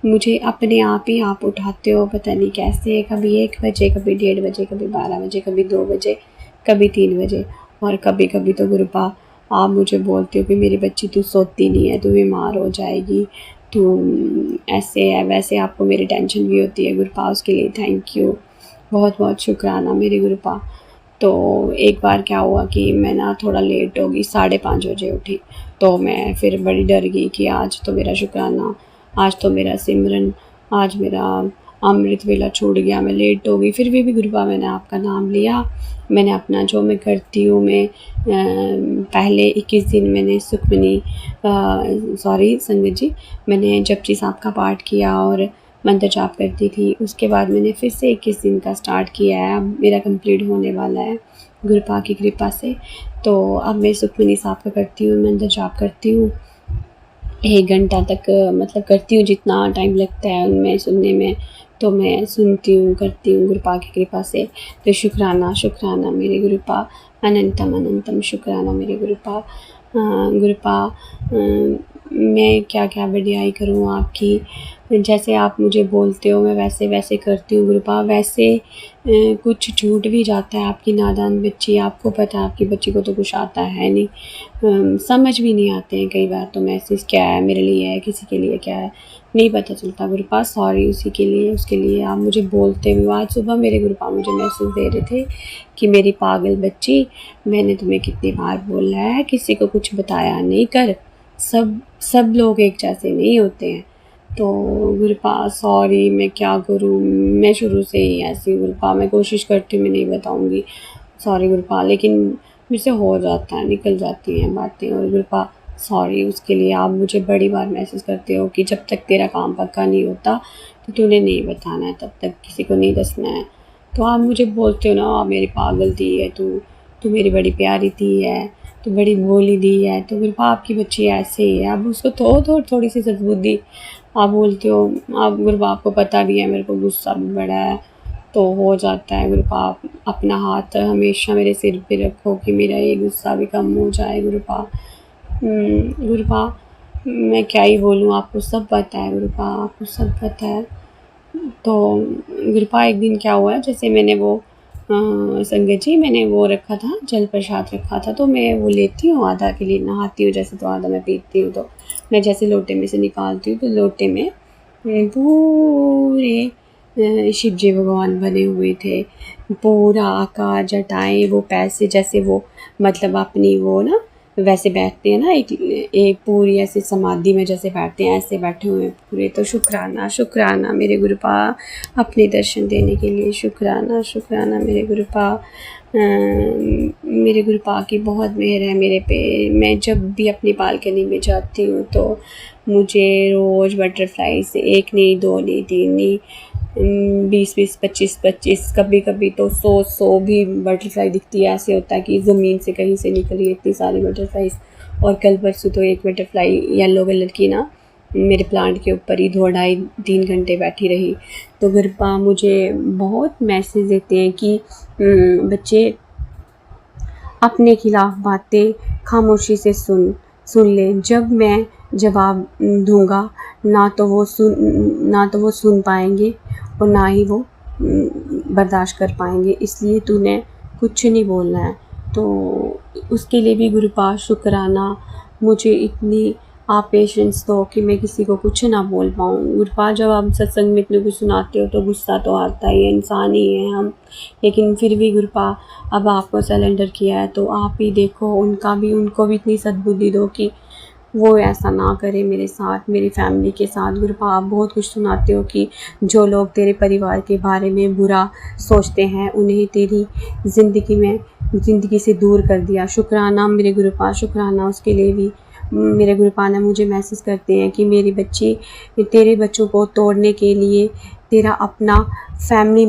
मुझे अपने आप ही आप उठाते हो, पता नहीं कैसे। कभी 1 बजे, कभी 1:30 बजे, कभी 12 बजे, कभी 2 बजे, कभी 3 बजे, और कभी कभी तो गुरपा आप मुझे बोलते हो कि मेरी बच्ची तू सोती नहीं है, तू बीमार हो जाएगी, तू ऐसे है वैसे। आपको मेरी टेंशन भी होती है गुरपा, उसके लिए थैंक यू, बहुत बहुत शुक्राना मेरे गुरपा। तो एक बार क्या हुआ कि मैं ना थोड़ा लेट हो गई, 5:30 बजे उठी। तो मैं फिर बड़ी डर गई कि आज तो मेरा शुक्राना, आज तो मेरा सिमरन, आज मेरा अमृत वेला छूट गया, मैं लेट हो गई। फिर भी गुरबा मैंने आपका नाम लिया, मैंने अपना जो मैं करती हूँ, मैं पहले 21 दिन मैंने सुखमनी संगत जी, मैंने जपजी साहब का पाठ किया और मंत्र जाप करती थी। उसके बाद मैंने फिर से 21 दिन का स्टार्ट किया है, अब मेरा कंप्लीट होने वाला है गुरपा की कृपा से। तो अब मैं सुखमनी साहब का करती हूँ, मंत्र जाप करती हूँ 1 घंटा तक, मतलब करती हूँ जितना टाइम लगता है उनमें सुनने में, तो मैं सुनती हूँ, करती हूँ गुरपा की कृपा से। तो शुक्राना शुक्राना मेरे गुरपा, अनंतम अनंतम शुक्राना मेरे गुरपा। गुरपा मैं क्या क्या बढ़ियाई करूँ आपकी, जैसे आप मुझे बोलते हो मैं वैसे वैसे करती हूँ गुरपा। वैसे कुछ छूट भी जाता है, आपकी नादान बच्ची, आपको पता है आपकी बच्ची को तो कुछ आता है नहीं, समझ भी नहीं आते हैं कई बार तो मैसेज क्या है मेरे लिए है, किसी के लिए क्या है, नहीं पता चलता गुरपा। सॉरी उसी के लिए, उसके लिए आप मुझे बोलते भी। आज सुबह मेरे गुरपा मुझे मैसेज दे रहे थे कि मेरी पागल बच्ची, मैंने तुम्हें कितनी बार बोला है किसी को कुछ बताया नहीं कर, सब लोग एक जैसे नहीं होते हैं। तो गुरपा सॉरी, मैं क्या करूँ, मैं शुरू से ही ऐसी गुरपा, मैं कोशिश करती हूँ मैं नहीं बताऊँगी, सॉरी गुरपा, लेकिन मुझसे से हो जाता है, निकल जाती हैं बातें। और गुरपा सॉरी उसके लिए। आप मुझे बड़ी बार मैसेज करते हो कि जब तक तेरा काम पक्का नहीं होता तो तूने नहीं बताना है, तब तक किसी को नहीं दसना है। तो आप मुझे बोलते हो ना, आप मेरी पागल दी है, तू मेरी बड़ी प्यारी दी है, तू बड़ी भोली दी है। तो गुरपा आपकी बच्ची ऐसे ही है, अब उसको थोड़ी सी सद्बुद्धि आप बोलते हो। आप गुरपा आपको पता भी है मेरे को गुस्सा भी बड़ा है, तो हो जाता है गुरपा। आप अपना हाथ हमेशा मेरे सिर पे रखो कि मेरा ये गुस्सा भी कम हो जाए गुरपा। गुरपा मैं क्या ही बोलूँ, आपको सब पता है गुरपा, आपको सब पता है। तो गुरपा एक दिन क्या हुआ, जैसे मैंने वो संगत जी मैंने वो रखा था, जल प्रसाद रखा था, तो मैं वो लेती हूँ आधा के लिए, नहाती हूँ जैसे तो आधा मैं पीती हूँ। तो मैं जैसे लोटे में से निकालती हूँ तो लोटे में पूरे शिव जी भगवान बने हुए थे, पूरा आकार, जटाएँ, वो पैसे जैसे वो मतलब अपनी वो ना वैसे बैठते हैं ना, एक पूरी ऐसे समाधि में जैसे बैठते हैं, ऐसे बैठे हुए हैं पूरे। तो शुक्राना शुक्राना मेरे गुरपा, अपने दर्शन देने के लिए शुक्राना शुक्राना मेरे गुरपा। मेरे गुरपा की बहुत मेहर है मेरे पे। मैं जब भी अपनी बालकनी में जाती हूँ तो मुझे रोज़ बटरफ्लाई से 1 नहीं 2 नहीं 3 नहीं 20 25 कभी कभी तो 100 भी बटरफ्लाई दिखती है। ऐसे होता है कि ज़मीन से कहीं से निकली इतनी सारी बटरफ्लाईज। और कल परसों तो एक बटरफ्लाई येलो कलर की ना मेरे प्लांट के ऊपर ही 2-2.5-3 घंटे बैठी रही। तो गुरपा मुझे बहुत मैसेज देते हैं कि बच्चे अपने खिलाफ बातें खामोशी से सुन ले। जब मैं जवाब दूंगा ना तो वो सुन पाएंगे और ना ही वो बर्दाश्त कर पाएंगे, इसलिए तूने कुछ नहीं बोलना है। तो उसके लिए भी गुरपा शुक्राना, मुझे इतनी आप पेशेंस दो कि मैं किसी को कुछ ना बोल पाऊँ। गुरपा जब आप सत्संग में इतने कुछ सुनाते हो तो गुस्सा तो आता ही है, इंसान ही हैं हम, लेकिन फिर भी गुरपा अब आपको सरेंडर किया है तो आप ही देखो, उनको भी इतनी सद्बुद्धि दो कि वो ऐसा ना करे मेरे साथ, मेरी फैमिली के साथ। गुरपा आप बहुत कुछ सुनाते हो कि जो लोग तेरे परिवार के बारे में बुरा सोचते हैं उन्हें तेरी ज़िंदगी से दूर कर दिया। शुक्राना मेरे गुरपा, शुक्राना उसके लिए भी। मेरे गुरुपाना मुझे मैसेज करते हैं कि मेरी बच्ची तेरे बच्चों को तोड़ने के लिए तेरा अपना फैमिली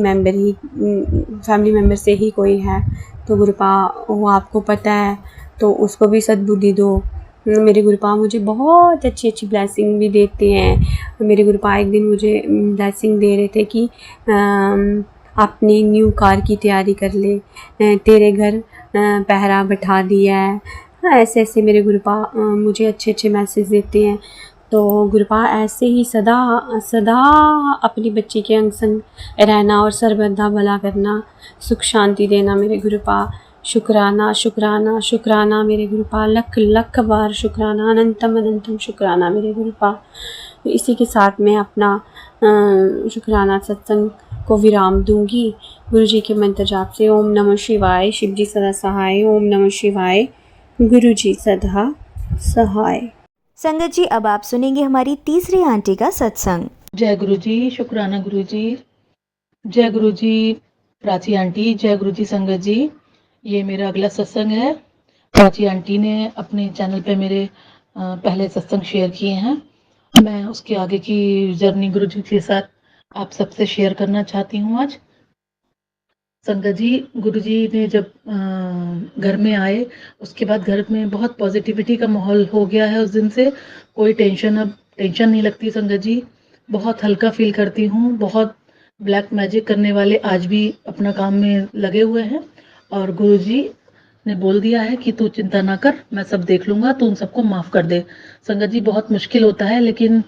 मेम्बर से ही कोई है, तो गुरुपा वो आपको पता है तो उसको भी सद्बुद्धि दो। मेरे गुरुपा मुझे बहुत अच्छी अच्छी ब्लेसिंग भी देते हैं। मेरे गुरुपा एक दिन मुझे ब्लेसिंग दे रहे थे कि अपनी न्यू कार की तैयारी कर ले, तेरे घर पहरा बैठा दिया है। ऐसे ऐसे मेरे गुरुपा मुझे अच्छे अच्छे मैसेज देते हैं। तो गुरुपा ऐसे ही सदा सदा अपनी बच्ची के अंग संग रहना और सर्वदा भला करना, सुख शांति देना मेरे गुरुपा। शुक्राना शुक्राना शुक्राना मेरे गुरुपा, लख लख बार शुक्राना, अनंतम अनंतम शुक्राना मेरे गुरुपा। तो इसी के साथ मैं अपना शुक्राना सत्संग को विराम दूंगी गुरु जी के मंत्र जाप से। ओम नमः शिवाय, शिव जी सदा सहाय। ओम नमः शिवाय, गुरु जी सदा सहाय। संगत जी, अब आप सुनेंगे हमारी तीसरी आंटी का सत्संग। जय गुरु जी, शुक्राना गुरु जी, जय गुरु जी प्राची आंटी, जय गुरु जी संगत जी। ये मेरा अगला सत्संग है। प्राची आंटी ने अपने चैनल पे मेरे पहले सत्संग शेयर किए हैं। मैं उसके आगे की जर्नी गुरु जी के साथ आप सबसे शेयर करना चाहती हूँ आज। संगत जी, गुरु जी ने जब घर में आए उसके बाद घर में बहुत पॉजिटिविटी का माहौल हो गया है। उस दिन से कोई अब टेंशन नहीं लगती संगत जी। बहुत हल्का फील करती हूँ। बहुत ब्लैक मैजिक करने वाले आज भी अपना काम में लगे हुए हैं और गुरु जी ने बोल दिया है कि तू चिंता ना कर, मैं सब देख लूंगा, तू उन सबको माफ कर दे। संगत जी, बहुत मुश्किल होता है लेकिन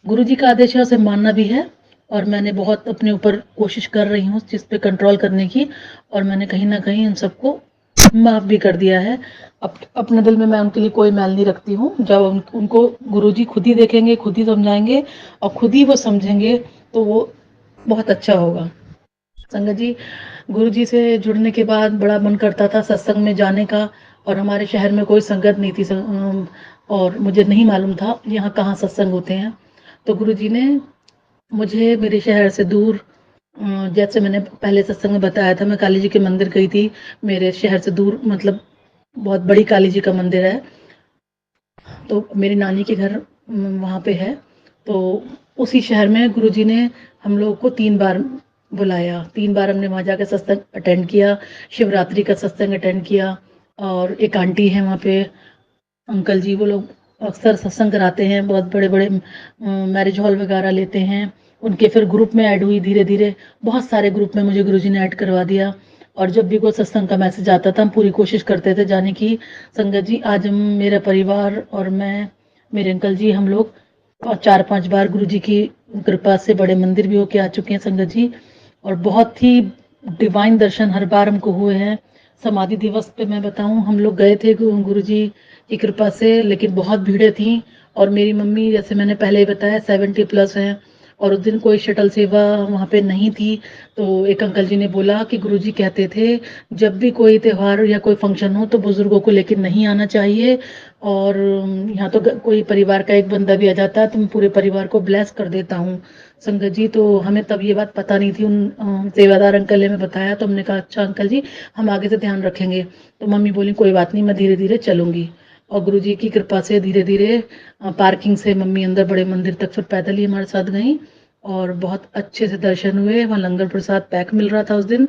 गुरु जी का आदेश है, उसे मानना भी है। और मैंने बहुत अपने ऊपर कोशिश कर रही हूँ उस चीज़ पे कंट्रोल करने की, और मैंने कहीं ना कहीं उन सबको माफ़ भी कर दिया है। अपने दिल में मैं उनके लिए कोई मैल नहीं रखती हूँ। जब उनको गुरुजी खुद ही देखेंगे, खुद ही समझाएंगे और खुद ही वो समझेंगे तो वो बहुत अच्छा होगा। संगत जी, गुरुजी से जुड़ने के बाद बड़ा मन करता था सत्संग में जाने का, और हमारे शहर में कोई संगत नहीं थी और मुझे नहीं मालूम था यहाँ कहाँ सत्संग होते हैं। तो गुरुजी ने मुझे मेरे शहर से दूर, जैसे मैंने पहले सत्संग में बताया था, मैं काली जी के मंदिर गई थी। मेरे शहर से दूर, मतलब बहुत बड़ी काली जी का मंदिर है। तो मेरी नानी के घर वहाँ पे है। तो उसी शहर में गुरुजी ने हम लोगों को 3 बार बुलाया। 3 बार हमने वहाँ जाकर सत्संग अटेंड किया। शिवरात्रि का सत्संग अटेंड किया। और एक आंटी है वहाँ पे, अंकल जी, वो लोग अक्सर सत्संग कराते हैं, बहुत बड़े बड़े मैरिज हॉल वगैरह लेते हैं। उनके फिर ग्रुप में ऐड हुई धीरे धीरे। बहुत सारे ग्रुप में मुझे गुरुजी ने ऐड करवा दिया। और जब भी कोई सत्संग का मैसेज आता था हम पूरी कोशिश करते थे जाने की। संगत जी, आज हम, मेरा परिवार और मैं, मेरे अंकल जी, हम लोग 4-5 बार गुरुजी की कृपा से बड़े मंदिर भी होके आ चुके हैं संगत जी। और बहुत ही डिवाइन दर्शन हर बार हमको हुए हैं। समाधि दिवस पे मैं बताऊं, हम लोग गए थे गुरुजी की कृपा से, लेकिन बहुत भीड़ें थी। और मेरी मम्मी, जैसे मैंने पहले ही बताया, 70+ हैं और उस दिन कोई शटल सेवा वहाँ पे नहीं थी। तो एक अंकल जी ने बोला कि गुरुजी कहते थे जब भी कोई त्यौहार या कोई फंक्शन हो तो बुजुर्गों को लेकर नहीं आना चाहिए। और यहाँ तो कोई परिवार का एक बंदा भी आ जाता है तो मैं पूरे परिवार को ब्लेस कर देता हूँ संगत जी। तो हमें तब ये बात पता नहीं थी। उन सेवादार अंकल ने हमें बताया तो हमने कहा अच्छा अंकल जी, हम आगे से ध्यान रखेंगे। तो मम्मी बोली कोई बात नहीं, मैं धीरे धीरे चलूंगी। और गुरुजी की कृपा से धीरे धीरे पार्किंग से मम्मी अंदर बड़े मंदिर तक फिर पैदल ही हमारे साथ गई। और बहुत अच्छे से दर्शन हुए। वहाँ लंगर प्रसाद पैक मिल रहा था उस दिन,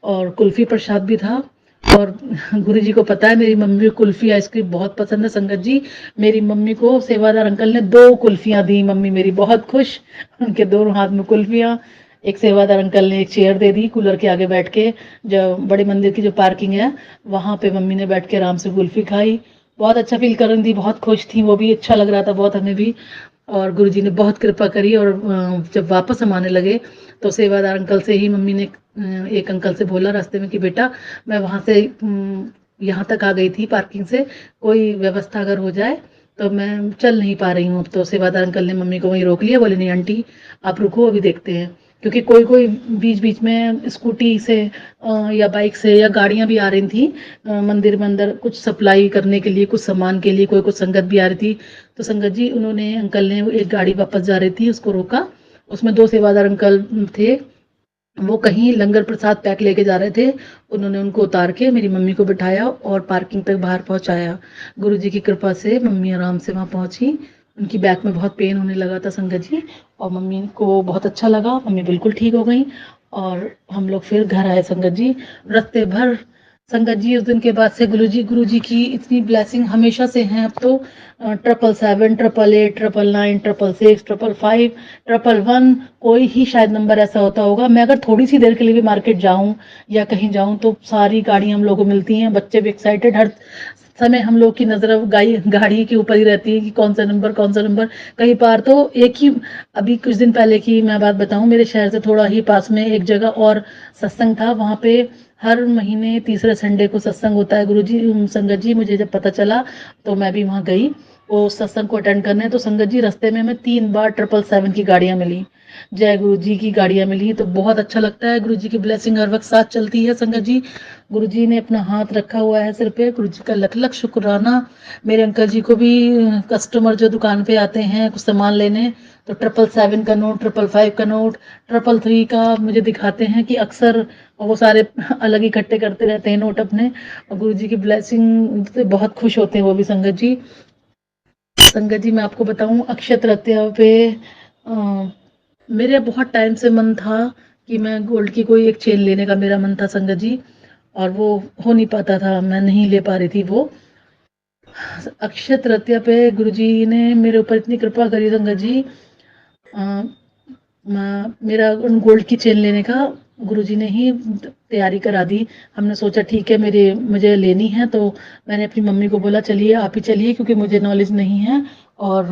और कुल्फी प्रसाद भी था। और गुरुजी को पता है मेरी मम्मी को कुल्फी आइसक्रीम बहुत पसंद है संगत जी। मेरी मम्मी को सेवादार अंकल ने 2 कुल्फियाँ दी। मम्मी मेरी बहुत खुश, उनके दोनों हाथ में कुल्फियाँ। एक सेवादार अंकल ने एक चेयर दे दी कूलर के आगे बैठ के, जो बड़े मंदिर की जो पार्किंग है वहाँ पे मम्मी ने बैठ के आराम से कुल्फी खाई। बहुत अच्छा फील कर रही थी, बहुत खुश थी, वो भी अच्छा लग रहा था बहुत हमें भी। और गुरुजी ने बहुत कृपा करी। और जब वापस हम आने लगे तो सेवादार अंकल से ही मम्मी ने एक अंकल से बोला रास्ते में कि बेटा मैं वहाँ से यहाँ तक आ गई थी पार्किंग से, कोई व्यवस्था अगर हो जाए तो मैं चल नहीं पा रही हूँ अब। तो सेवादार अंकल ने मम्मी को वहीं रोक लिया, बोले नहीं आंटी आप रुको, अभी देखते हैं। क्योंकि कोई कोई बीच बीच में स्कूटी से या बाइक से या गाड़ियां भी आ रही थी मंदिर में अंदर कुछ सप्लाई करने के लिए, कुछ सामान के लिए, कोई कुछ संगत भी आ रही थी। तो संगत जी, उन्होंने, अंकल ने एक गाड़ी वापस जा रही थी उसको रोका। उसमें 2 सेवादार अंकल थे वो कहीं लंगर प्रसाद पैक लेके जा रहे थे। उन्होंने उनको उतार के मेरी मम्मी को बिठाया और पार्किंग तक बाहर पहुंचाया। गुरुजी की कृपा से मम्मी आराम से वहां पहुंची। उनकी बैक में बहुत पेन होने लगा था संगत जी, और मम्मी को बहुत अच्छा लगा, मम्मी बिल्कुल ठीक हो गई और हम लोग फिर घर आए संगत जी। रास्ते भर संगत जी उस दिन के बाद से गुरुजी की इतनी ब्लेसिंग हमेशा से हैं। अब तो 777, 888, 999, 666, 555, 111, कोई ही शायद नंबर ऐसा होता होगा। मैं अगर थोड़ी सी देर के लिए भी मार्केट जाऊं या कहीं जाऊं तो सारी गाड़ी हम लोगों को मिलती हैं। बच्चे भी एक्साइटेड, हर समय हम लोग की नजर गाड़ी के ऊपर ही रहती है कि कौन सा नंबर कौन सा नंबर। कई बार तो एक ही, अभी कुछ दिन पहले की मैं बात बताऊं, मेरे शहर से थोड़ा ही पास में एक जगह और सत्संग था। वहां पे हर महीने तीसरे संडे को सत्संग होता है गुरुजी संगत जी। मुझे जब पता चला तो मैं भी वहां गई वो सत्संग को अटेंड करने। तो संगत जी रास्ते में हमें 3 बार 777 की गाड़ियां मिली, जय गुरु जी की गाड़ियां मिली। तो बहुत अच्छा लगता है, गुरु जी की ब्लेसिंग हर वक्त साथ चलती है संगत जी। गुरु जी ने अपना हाथ रखा हुआ है सिर पे, गुरु जी का लख लख शुक्राना। मेरे अंकल जी को भी कस्टमर जो दुकान पे आते हैं कुछ सामान लेने, तो 777 का नोट, 555 का नोट, 333 का मुझे दिखाते हैं कि अक्सर वो सारे अलग इकट्ठे करते रहते हैं नोट अपने। और गुरु जी की ब्लेसिंग से बहुत खुश होते हैं वो भी संगत जी। संगत जी मैं आपको बताऊं, अक्षय तृतीया पे मेरे बहुत टाइम से मन था कि मैं गोल्ड की कोई एक चेन लेने का मेरा मन था संगत जी, और वो हो नहीं पाता था, मैं नहीं ले पा रही थी वो। अक्षय तृतीया पे गुरुजी ने मेरे ऊपर इतनी कृपा करी संगत जी। मेरा उन गोल्ड की चेन लेने का गुरुजी ने ही तैयारी करा दी। हमने सोचा ठीक है मुझे लेनी है, तो मैंने अपनी मम्मी को बोला चलिए आप ही चलिए, क्योंकि मुझे नॉलेज नहीं है। और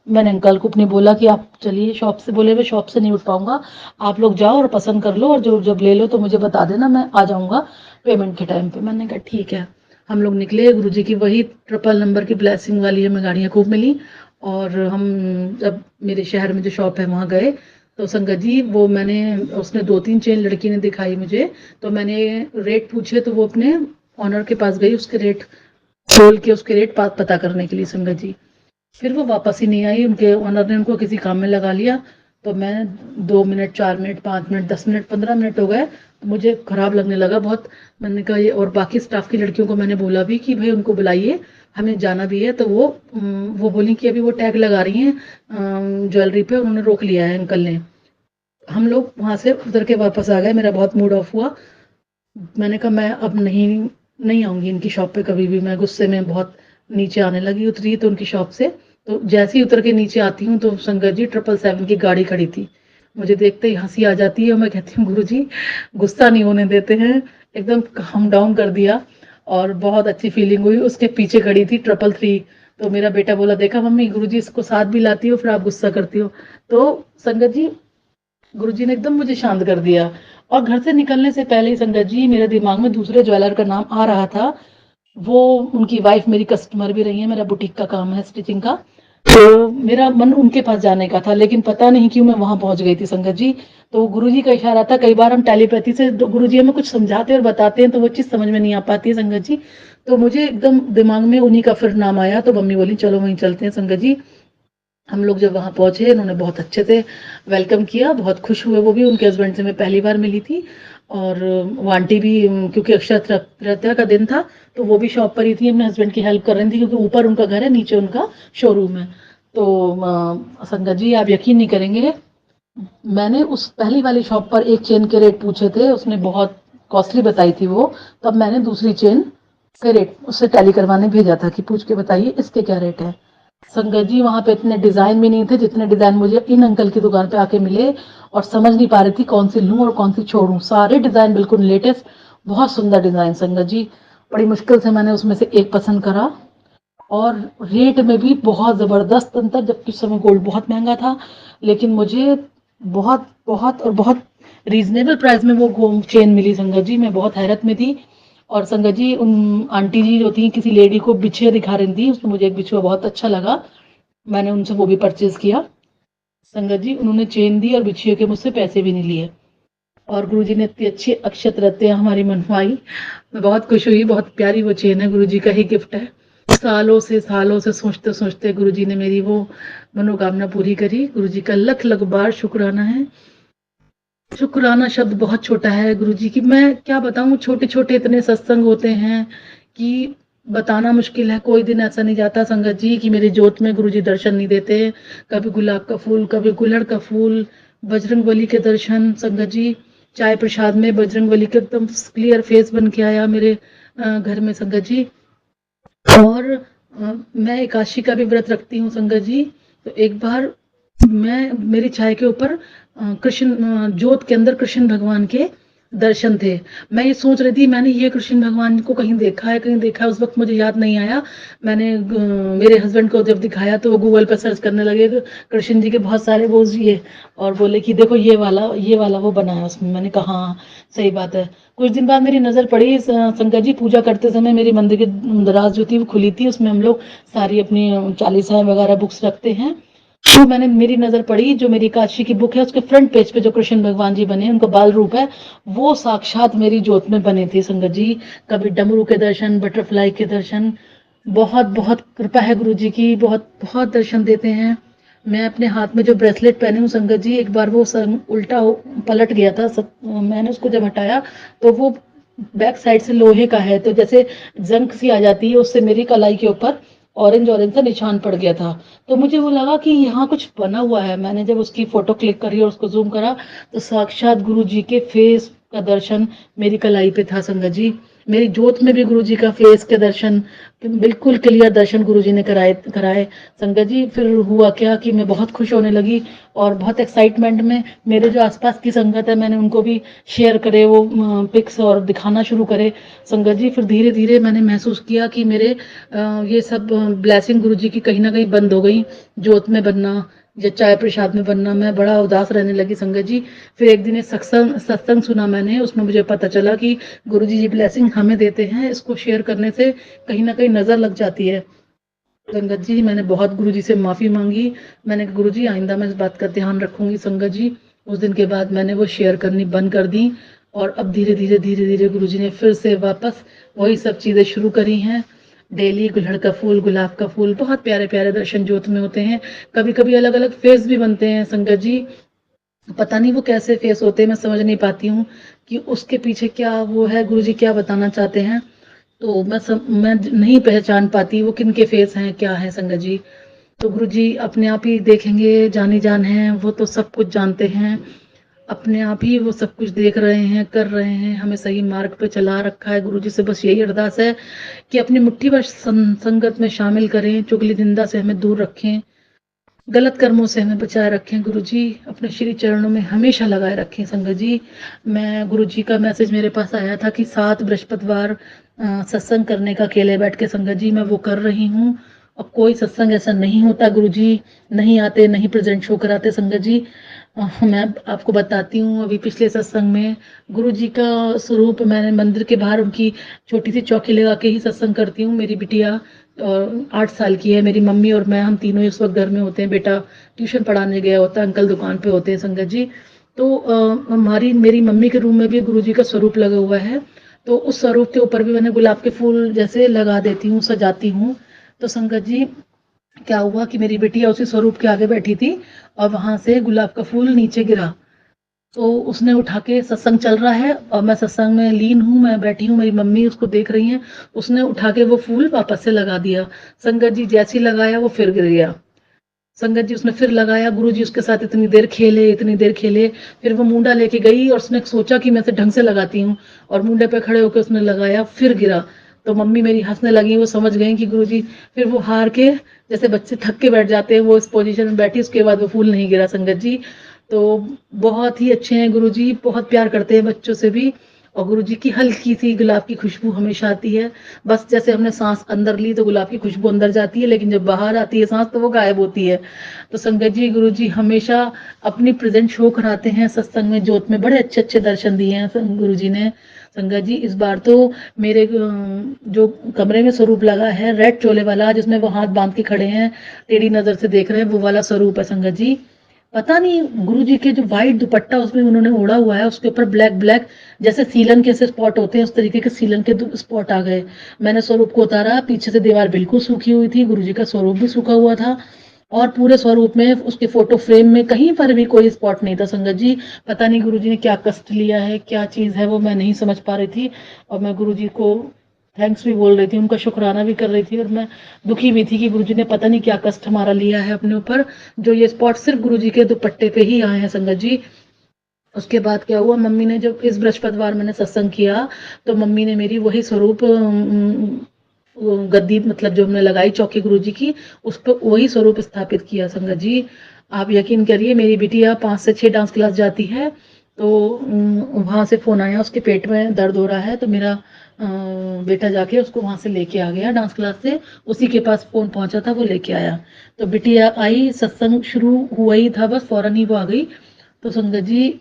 मैंने अंकल को अपने बोला कि आप चलिए शॉप से। बोले मैं शॉप से नहीं उठ पाऊंगा, आप लोग जाओ और पसंद कर लो, और जो जब ले लो तो मुझे बता देना, मैं आ जाऊंगा पेमेंट के टाइम पे। मैंने कहा ठीक है। हम लोग निकले, गुरुजी की वही 3 नंबर की ब्लेसिंग वाली हमें गाड़ियाँ खूब मिली। और हम जब मेरे शहर में जो शॉप है वहाँ गए तो संगत जी वो मैंने, उसने 2-3 चेन लड़की ने दिखाई मुझे, तो मैंने रेट पूछे। तो वो अपने ऑनर के पास गई उसके रेट खोल के, उसके रेट पता करने के लिए संगत जी। फिर वो वापस ही नहीं आई, उनके ऑनर ने उनको किसी काम में लगा लिया। तो मैं 2 minute, 4 minute, 5 minute, 10 minute, 15 minute हो गए, तो मुझे खराब लगने लगा बहुत। मैंने कहा ये, और बाकी स्टाफ की लड़कियों को मैंने बोला भी कि भाई उनको बुलाइए, हमें जाना भी है। तो वो बोली कि अभी वो टैग लगा रही हैं ज्वेलरी पे, उन्होंने रोक लिया है अंकल ने। हम लोग वहां से उतर के वापस आ गए, मेरा बहुत मूड ऑफ हुआ। मैंने कहा मैं अब नहीं आऊंगी इनकी शॉप पे कभी भी। मैं गुस्से में बहुत नीचे आने लगी, उतरी तो उनकी शॉप से, तो जैसे ही उतर के नीचे आती हूँ तो संगत जी 777 की गाड़ी खड़ी थी। मुझे देखते ही हंसी आ जाती है। मैं कहती हूँ गुरु जी गुस्सा नहीं होने देते हैं, एकदम काम डाउन कर दिया। और बहुत अच्छी फीलिंग हुई। उसके पीछे खड़ी थी 333। तो मेरा बेटा बोला देखा मम्मी गुरु जी इसको साथ भी लाती हो फिर आप गुस्सा करती हो। तो संगत जी गुरुजी ने एकदम मुझे शांत कर दिया। और घर से निकलने से पहले ही संगत जी मेरे दिमाग में दूसरे ज्वेलर का नाम आ रहा था। वो उनकी वाइफ मेरी कस्टमर भी रही है, मेरा बुटीक का काम है स्टिचिंग का, तो मेरा मन उनके पास जाने का था, लेकिन पता नहीं क्यों मैं वहां पहुंच गई थी संगत जी। तो गुरुजी का इशारा था। कई बार हम टेलीपैथी से गुरुजी हमें कुछ समझाते और बताते हैं तो वो चीज समझ में नहीं आ पाती है संगत जी। तो मुझे एकदम दिमाग में उन्हीं का फिर नाम आया, तो मम्मी बोली चलो वहीं चलते हैं संगत जी। हम लोग जब वहां पहुंचे उन्होंने बहुत अच्छे से वेलकम किया, बहुत खुश हुए वो भी। उनके हस्बैंड से मैं पहली बार मिली थी। और वो आंटी भी, क्योंकि अक्षय तृतीया का दिन था तो वो भी शॉप पर ही थी, अपने हस्बैंड की हेल्प कर रही थी, क्योंकि ऊपर उनका घर है नीचे उनका शोरूम है। तो संगत जी आप यकीन नहीं करेंगे, मैंने उस पहली वाली शॉप पर एक चेन के रेट पूछे थे, उसने बहुत कॉस्टली बताई थी वो। तब मैंने दूसरी चेन के रेट उससे टैली करवाने भेजा था कि पूछ के बताइए इसके क्या रेट है। संगत जी वहां पे इतने डिजाइन भी नहीं थे जितने डिजाइन मुझे इन अंकल की दुकान पे आके मिले, और समझ नहीं पा रही थी कौन सी लूं और कौन सी छोड़ूं। सारे डिजाइन बिल्कुल लेटेस्ट, बहुत सुंदर डिजाइन संगत जी। बड़ी मुश्किल से मैंने उसमें से एक पसंद करा, और रेट में भी बहुत जबरदस्त अंतर, जबकि उस समय गोल्ड बहुत महंगा था। लेकिन मुझे बहुत बहुत और बहुत रीजनेबल प्राइस में वो चेन मिली संगत जी। मैं बहुत हैरत में थी। और संगत जी उन आंटी जी जो थी किसी लेडी को बिछुआ दिखा रही थी, उसमें मुझे एक बिछुआ बहुत अच्छा लगा, मैंने उनसे वो भी परचेज किया। संगत जी उन्होंने चेन दी और बिछुए के मुझसे पैसे भी नहीं लिए। और गुरुजी ने इतनी अच्छी अक्षय तृतीया हमारी मनवाई, मैं बहुत खुश हुई। बहुत प्यारी वो चेन है, गुरुजी का ही गिफ्ट है। सालों से सोचते सोचते गुरुजी ने मेरी वो मनोकामना पूरी करी। गुरुजी का लख लख बार शुक्राना है। शुक्राना शब्द बहुत छोटा है गुरुजी की, मैं क्या बताऊं, छोटे छोटे इतने सत्संग होते हैं कि बताना मुश्किल है। कोई दिन ऐसा नहीं जाता संगत जी कि मेरी जोत में गुरुजी दर्शन नहीं देते। कभी गुलाब का फूल, कभी गुलड़ का फूल, बजरंग बली के दर्शन संगत जी। चाय प्रसाद में बजरंग बली के एकदम क्लियर फेस बन के आया मेरे घर में संगत जी। और मैं एकादशी का भी व्रत रखती हूँ संगत जी। तो एक बार मैं मेरी चाय के ऊपर जोत के अंदर कृष्ण भगवान के दर्शन थे। मैं ये सोच रही थी मैंने ये कृष्ण भगवान को कहीं देखा है, कहीं देखा है, उस वक्त मुझे याद नहीं आया। मैंने मेरे हस्बैंड को जब दिखाया तो वो गूगल पर सर्च करने लगे तो कृष्ण जी के बहुत सारे वो ये, और बोले कि देखो ये वाला वो बना है उसमें। मैंने कहा हाँ सही बात है। कुछ दिन बाद मेरी नज़र पड़ी शंकर जी पूजा करते समय, मेरी मंदिर की दराज जो थी वो खुली थी, उसमें हम लोग सारी अपनी चालीसाएं वगैरह बुक्स रखते हैं। तो मैंने मेरी नज़र पड़ी जो मेरी काशी की बुक है उसके फ्रंट पेज पे जो कृष्ण भगवान जी बने हैं, उनका बाल रूप है, वो साक्षात मेरी जोत में बने थे संगत जी। कभी डमरू के दर्शन, बटरफ्लाई के दर्शन, बहुत बहुत कृपा है गुरु जी की, बहुत बहुत दर्शन देते हैं। मैं अपने हाथ में जो ब्रेसलेट पहने हूँ संगत जी, एक बार वो उल्टा पलट गया था मैंने उसको जब हटाया तो वो बैक साइड से लोहे का है, तो जैसे जंग सी आ जाती है उससे मेरी कलाई के ऊपर ऑरेंज ऑरेंज सा निशान पड़ गया था। तो मुझे वो लगा कि यहाँ कुछ बना हुआ है। मैंने जब उसकी फोटो क्लिक करी और उसको जूम करा तो साक्षात गुरु जी के फेस का दर्शन मेरी कलाई पे था संगत जी। मेरी जोत में भी गुरु जी का फेस के दर्शन, बिल्कुल क्लियर दर्शन गुरु जी ने कराए कराए संगत जी। फिर हुआ क्या कि मैं बहुत खुश होने लगी और बहुत एक्साइटमेंट में मेरे जो आसपास की संगत है मैंने उनको भी शेयर करे वो पिक्स और दिखाना शुरू करे संगत जी। फिर धीरे धीरे मैंने महसूस किया कि मेरे ये सब ब्लेसिंग गुरु जी की कहीं ना कहीं बंद हो गई। जोत में बनना या चाय प्रसाद में बनना, मैं बड़ा उदास रहने लगी संगत जी। फिर एक दिन सत्संग सुना मैंने, उसमें मुझे पता चला कि गुरु जी ब्लेसिंग हमें देते हैं, इसको शेयर करने से कहीं ना कहीं नजर लग जाती है संगत जी। मैंने बहुत गुरु जी से माफी मांगी। मैंने कहा गुरु जी आइंदा मैं इस बात का ध्यान रखूंगी संगत जी। उस दिन के बाद मैंने वो शेयर करनी बंद कर दी और अब धीरे धीरे गुरु जी ने फिर से वापस वही सब चीजें शुरू करी हैं। डेली गुलहड़ का फूल, गुलाब का फूल, बहुत प्यारे प्यारे दर्शन ज्योत में होते हैं। कभी कभी अलग अलग फेस भी बनते हैं संगत जी। पता नहीं वो कैसे फेस होते हैं, मैं समझ नहीं पाती हूँ कि उसके पीछे क्या वो है, गुरु जी क्या बताना चाहते हैं। तो मैं नहीं पहचान पाती वो किन के फेस हैं, क्या है संगत जी। तो गुरु जी अपने आप ही देखेंगे, जानी जान है, वो तो सब कुछ जानते हैं। अपने आप ही वो सब कुछ देख रहे हैं, कर रहे हैं, हमें सही मार्ग पे चला रखा है। गुरु जी से बस यही अरदास है कि अपनी मुट्ठी भर संगत में शामिल करें, चुगली निंदा से हमें दूर रखें, गलत कर्मों से हमें बचाए रखें। गुरु जी अपने श्री चरणों में हमेशा लगाए रखें संगत जी। मैं गुरु जी का मैसेज मेरे पास आया था कि 7 बृहस्पतिवार सत्संग करने का अकेले बैठ के संगत जी, मैं वो कर रही हूँ। अब कोई सत्संग ऐसा नहीं होता गुरु जी, नहीं आते, नहीं प्रेजेंट शो कराते संगत जी। मैं आपको बताती हूँ, अभी पिछले सत्संग में गुरु जी का स्वरूप मैंने मंदिर के बाहर उनकी छोटी सी चौकी लगा के ही सत्संग करती हूँ। मेरी बिटिया 8 साल की है, मेरी मम्मी और मैं, हम तीनों इस वक्त घर में होते हैं। बेटा ट्यूशन पढ़ाने गया होता है, अंकल दुकान पे होते हैं संगत जी। तो मेरी मम्मी के रूम में भी गुरु जी का स्वरूप लगा हुआ है। तो उस स्वरूप के ऊपर भी मैंने गुलाब के फूल जैसे लगा देती हूँ, सजाती हूँ। तो संगत जी क्या हुआ कि मेरी बेटिया उसी स्वरूप के आगे बैठी थी और वहां से गुलाब का फूल नीचे गिरा। तो उसने उठा के, सत्संग चल रहा है और मैं सत्संग में लीन हूँ, मैं बैठी हूँ, मेरी मम्मी उसको देख रही हैं, उसने उठा के वो फूल वापस से लगा दिया। संगत जी जैसे ही लगाया वो फिर गिर गया। संगत जी उसने फिर लगाया, गुरु जी उसके साथ इतनी देर खेले। फिर वो मुंडा लेके गई और उसने सोचा कि मैं इसे ढंग से लगाती हूँ, और मुंडे पे खड़े होकर उसने लगाया, फिर गिरा। तो मम्मी मेरी हंसने लगी, वो समझ गई कि गुरु जी, फिर वो हार के, जैसे बच्चे थक के बैठ जाते हैं, वो इस पोजीशन में बैठी, उसके बाद वो फूल नहीं गिरा संगत जी। तो बहुत ही अच्छे हैं गुरु जी, बहुत प्यार करते हैं बच्चों से भी। और गुरु जी की हल्की सी गुलाब की खुशबू हमेशा आती है। बस जैसे हमने सांस अंदर ली तो गुलाब की खुशबू अंदर जाती है, लेकिन जब बाहर आती है सांस तो वो गायब होती है। तो संगत जी गुरु जी हमेशा अपनी प्रेजेंट शो कराते हैं सत्संग में, जोत में बड़े अच्छे अच्छे दर्शन दिए हैं गुरु जी ने। संगत जी इस बार तो मेरे जो कमरे में स्वरूप लगा है रेड चोले वाला, जिसमें वो हाथ बांध के खड़े हैं, टेढ़ी नजर से देख रहे हैं, वो वाला स्वरूप है संगत जी। पता नहीं गुरु जी के जो व्हाइट दुपट्टा उसमें उन्होंने ओढ़ा हुआ है, उसके ऊपर ब्लैक ब्लैक जैसे सीलन के से स्पॉट होते हैं, उस तरीके के सीलन के स्पॉट आ गए। मैंने स्वरूप को उतारा, पीछे से दीवार बिल्कुल सूखी हुई थी, गुरु जी का स्वरूप भी सूखा हुआ था। और पूरे स्वरूप में उसके फोटो फ्रेम में कहीं पर भी कोई स्पॉट नहीं था संगत जी। पता नहीं गुरुजी ने क्या कष्ट लिया है, क्या चीज़ है वो मैं नहीं समझ पा रही थी। और मैं गुरुजी को थैंक्स भी बोल रही थी, उनका शुक्राना भी कर रही थी, और मैं दुखी भी थी कि गुरुजी ने पता नहीं क्या कष्ट हमारा लिया है अपने ऊपर, जो ये स्पॉट सिर्फ गुरुजी के दुपट्टे पे ही आए हैं संगत जी। उसके बाद क्या हुआ, मम्मी ने जब इस बृहस्पतिवार मैंने सत्संग किया तो मम्मी ने मेरी वही स्वरूप वो गद्दी मतलब जो हमने लगाई चौकी गुरुजी की, उस पर वही स्वरूप स्थापित किया संगत जी। आप यकीन करिए, मेरी बिटिया 5 से 6 डांस क्लास जाती है, तो वहां से फोन आया, उसके पेट में दर्द हो रहा है, तो मेरा बेटा जाके उसको वहां से लेके आ गया डांस क्लास से, उसी के पास फोन पहुंचा था, वो लेके आया। तो बिटिया आई, सत्संग शुरू हुआ ही था, बस फौरन ही वो आ गई। तो संगत जी,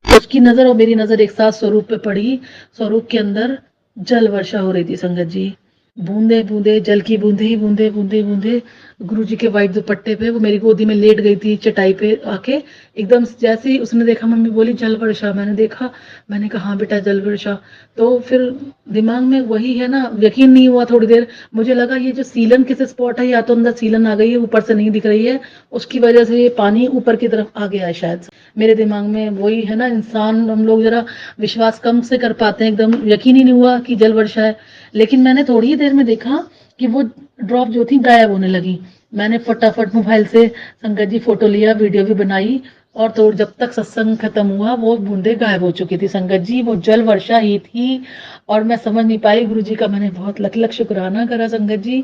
उसकी नजर और मेरी नजर एक साथ स्वरूप पे पड़ी। स्वरूप के अंदर जल वर्षा हो रही थी संगत जी, बूंदे बूंदे जल की, बूंदे ही बूंदे, बूंदे बूंदे गुरु जी के वाइट दुपट्टे पे। वो मेरी गोदी में लेट गई थी चटाई पे आके, एकदम जैसे ही उसने देखा, मम्मी बोली जल वर्षा, मैंने देखा, मैंने कहा हाँ बेटा जल वर्षा। तो फिर दिमाग में वही है ना, यकीन नहीं हुआ थोड़ी देर, मुझे लगा ये जो सीलन किस स्पॉट है, या तो अंदर सीलन आ गई है, ऊपर से नहीं दिख रही है, उसकी वजह से ये पानी ऊपर की तरफ आ गया है शायद। मेरे दिमाग में वही है ना, इंसान हम लोग जरा विश्वास कम से कर पाते हैं, एकदम यकीन ही नहीं हुआ कि जल वर्षा है। लेकिन मैंने थोड़ी ही देर में देखा कि वो ड्रॉप जो थी गायब होने लगी। मैंने फटाफट मोबाइल से संगत जी फोटो लिया, वीडियो भी बनाई, और तो जब तक सत्संग खत्म हुआ वो बूंदे गायब हो चुकी थी संगत जी, वो जल वर्षा ही थी। और मैं समझ नहीं पाई, गुरु जी का मैंने बहुत लख लख शुक्राना करा संगत जी,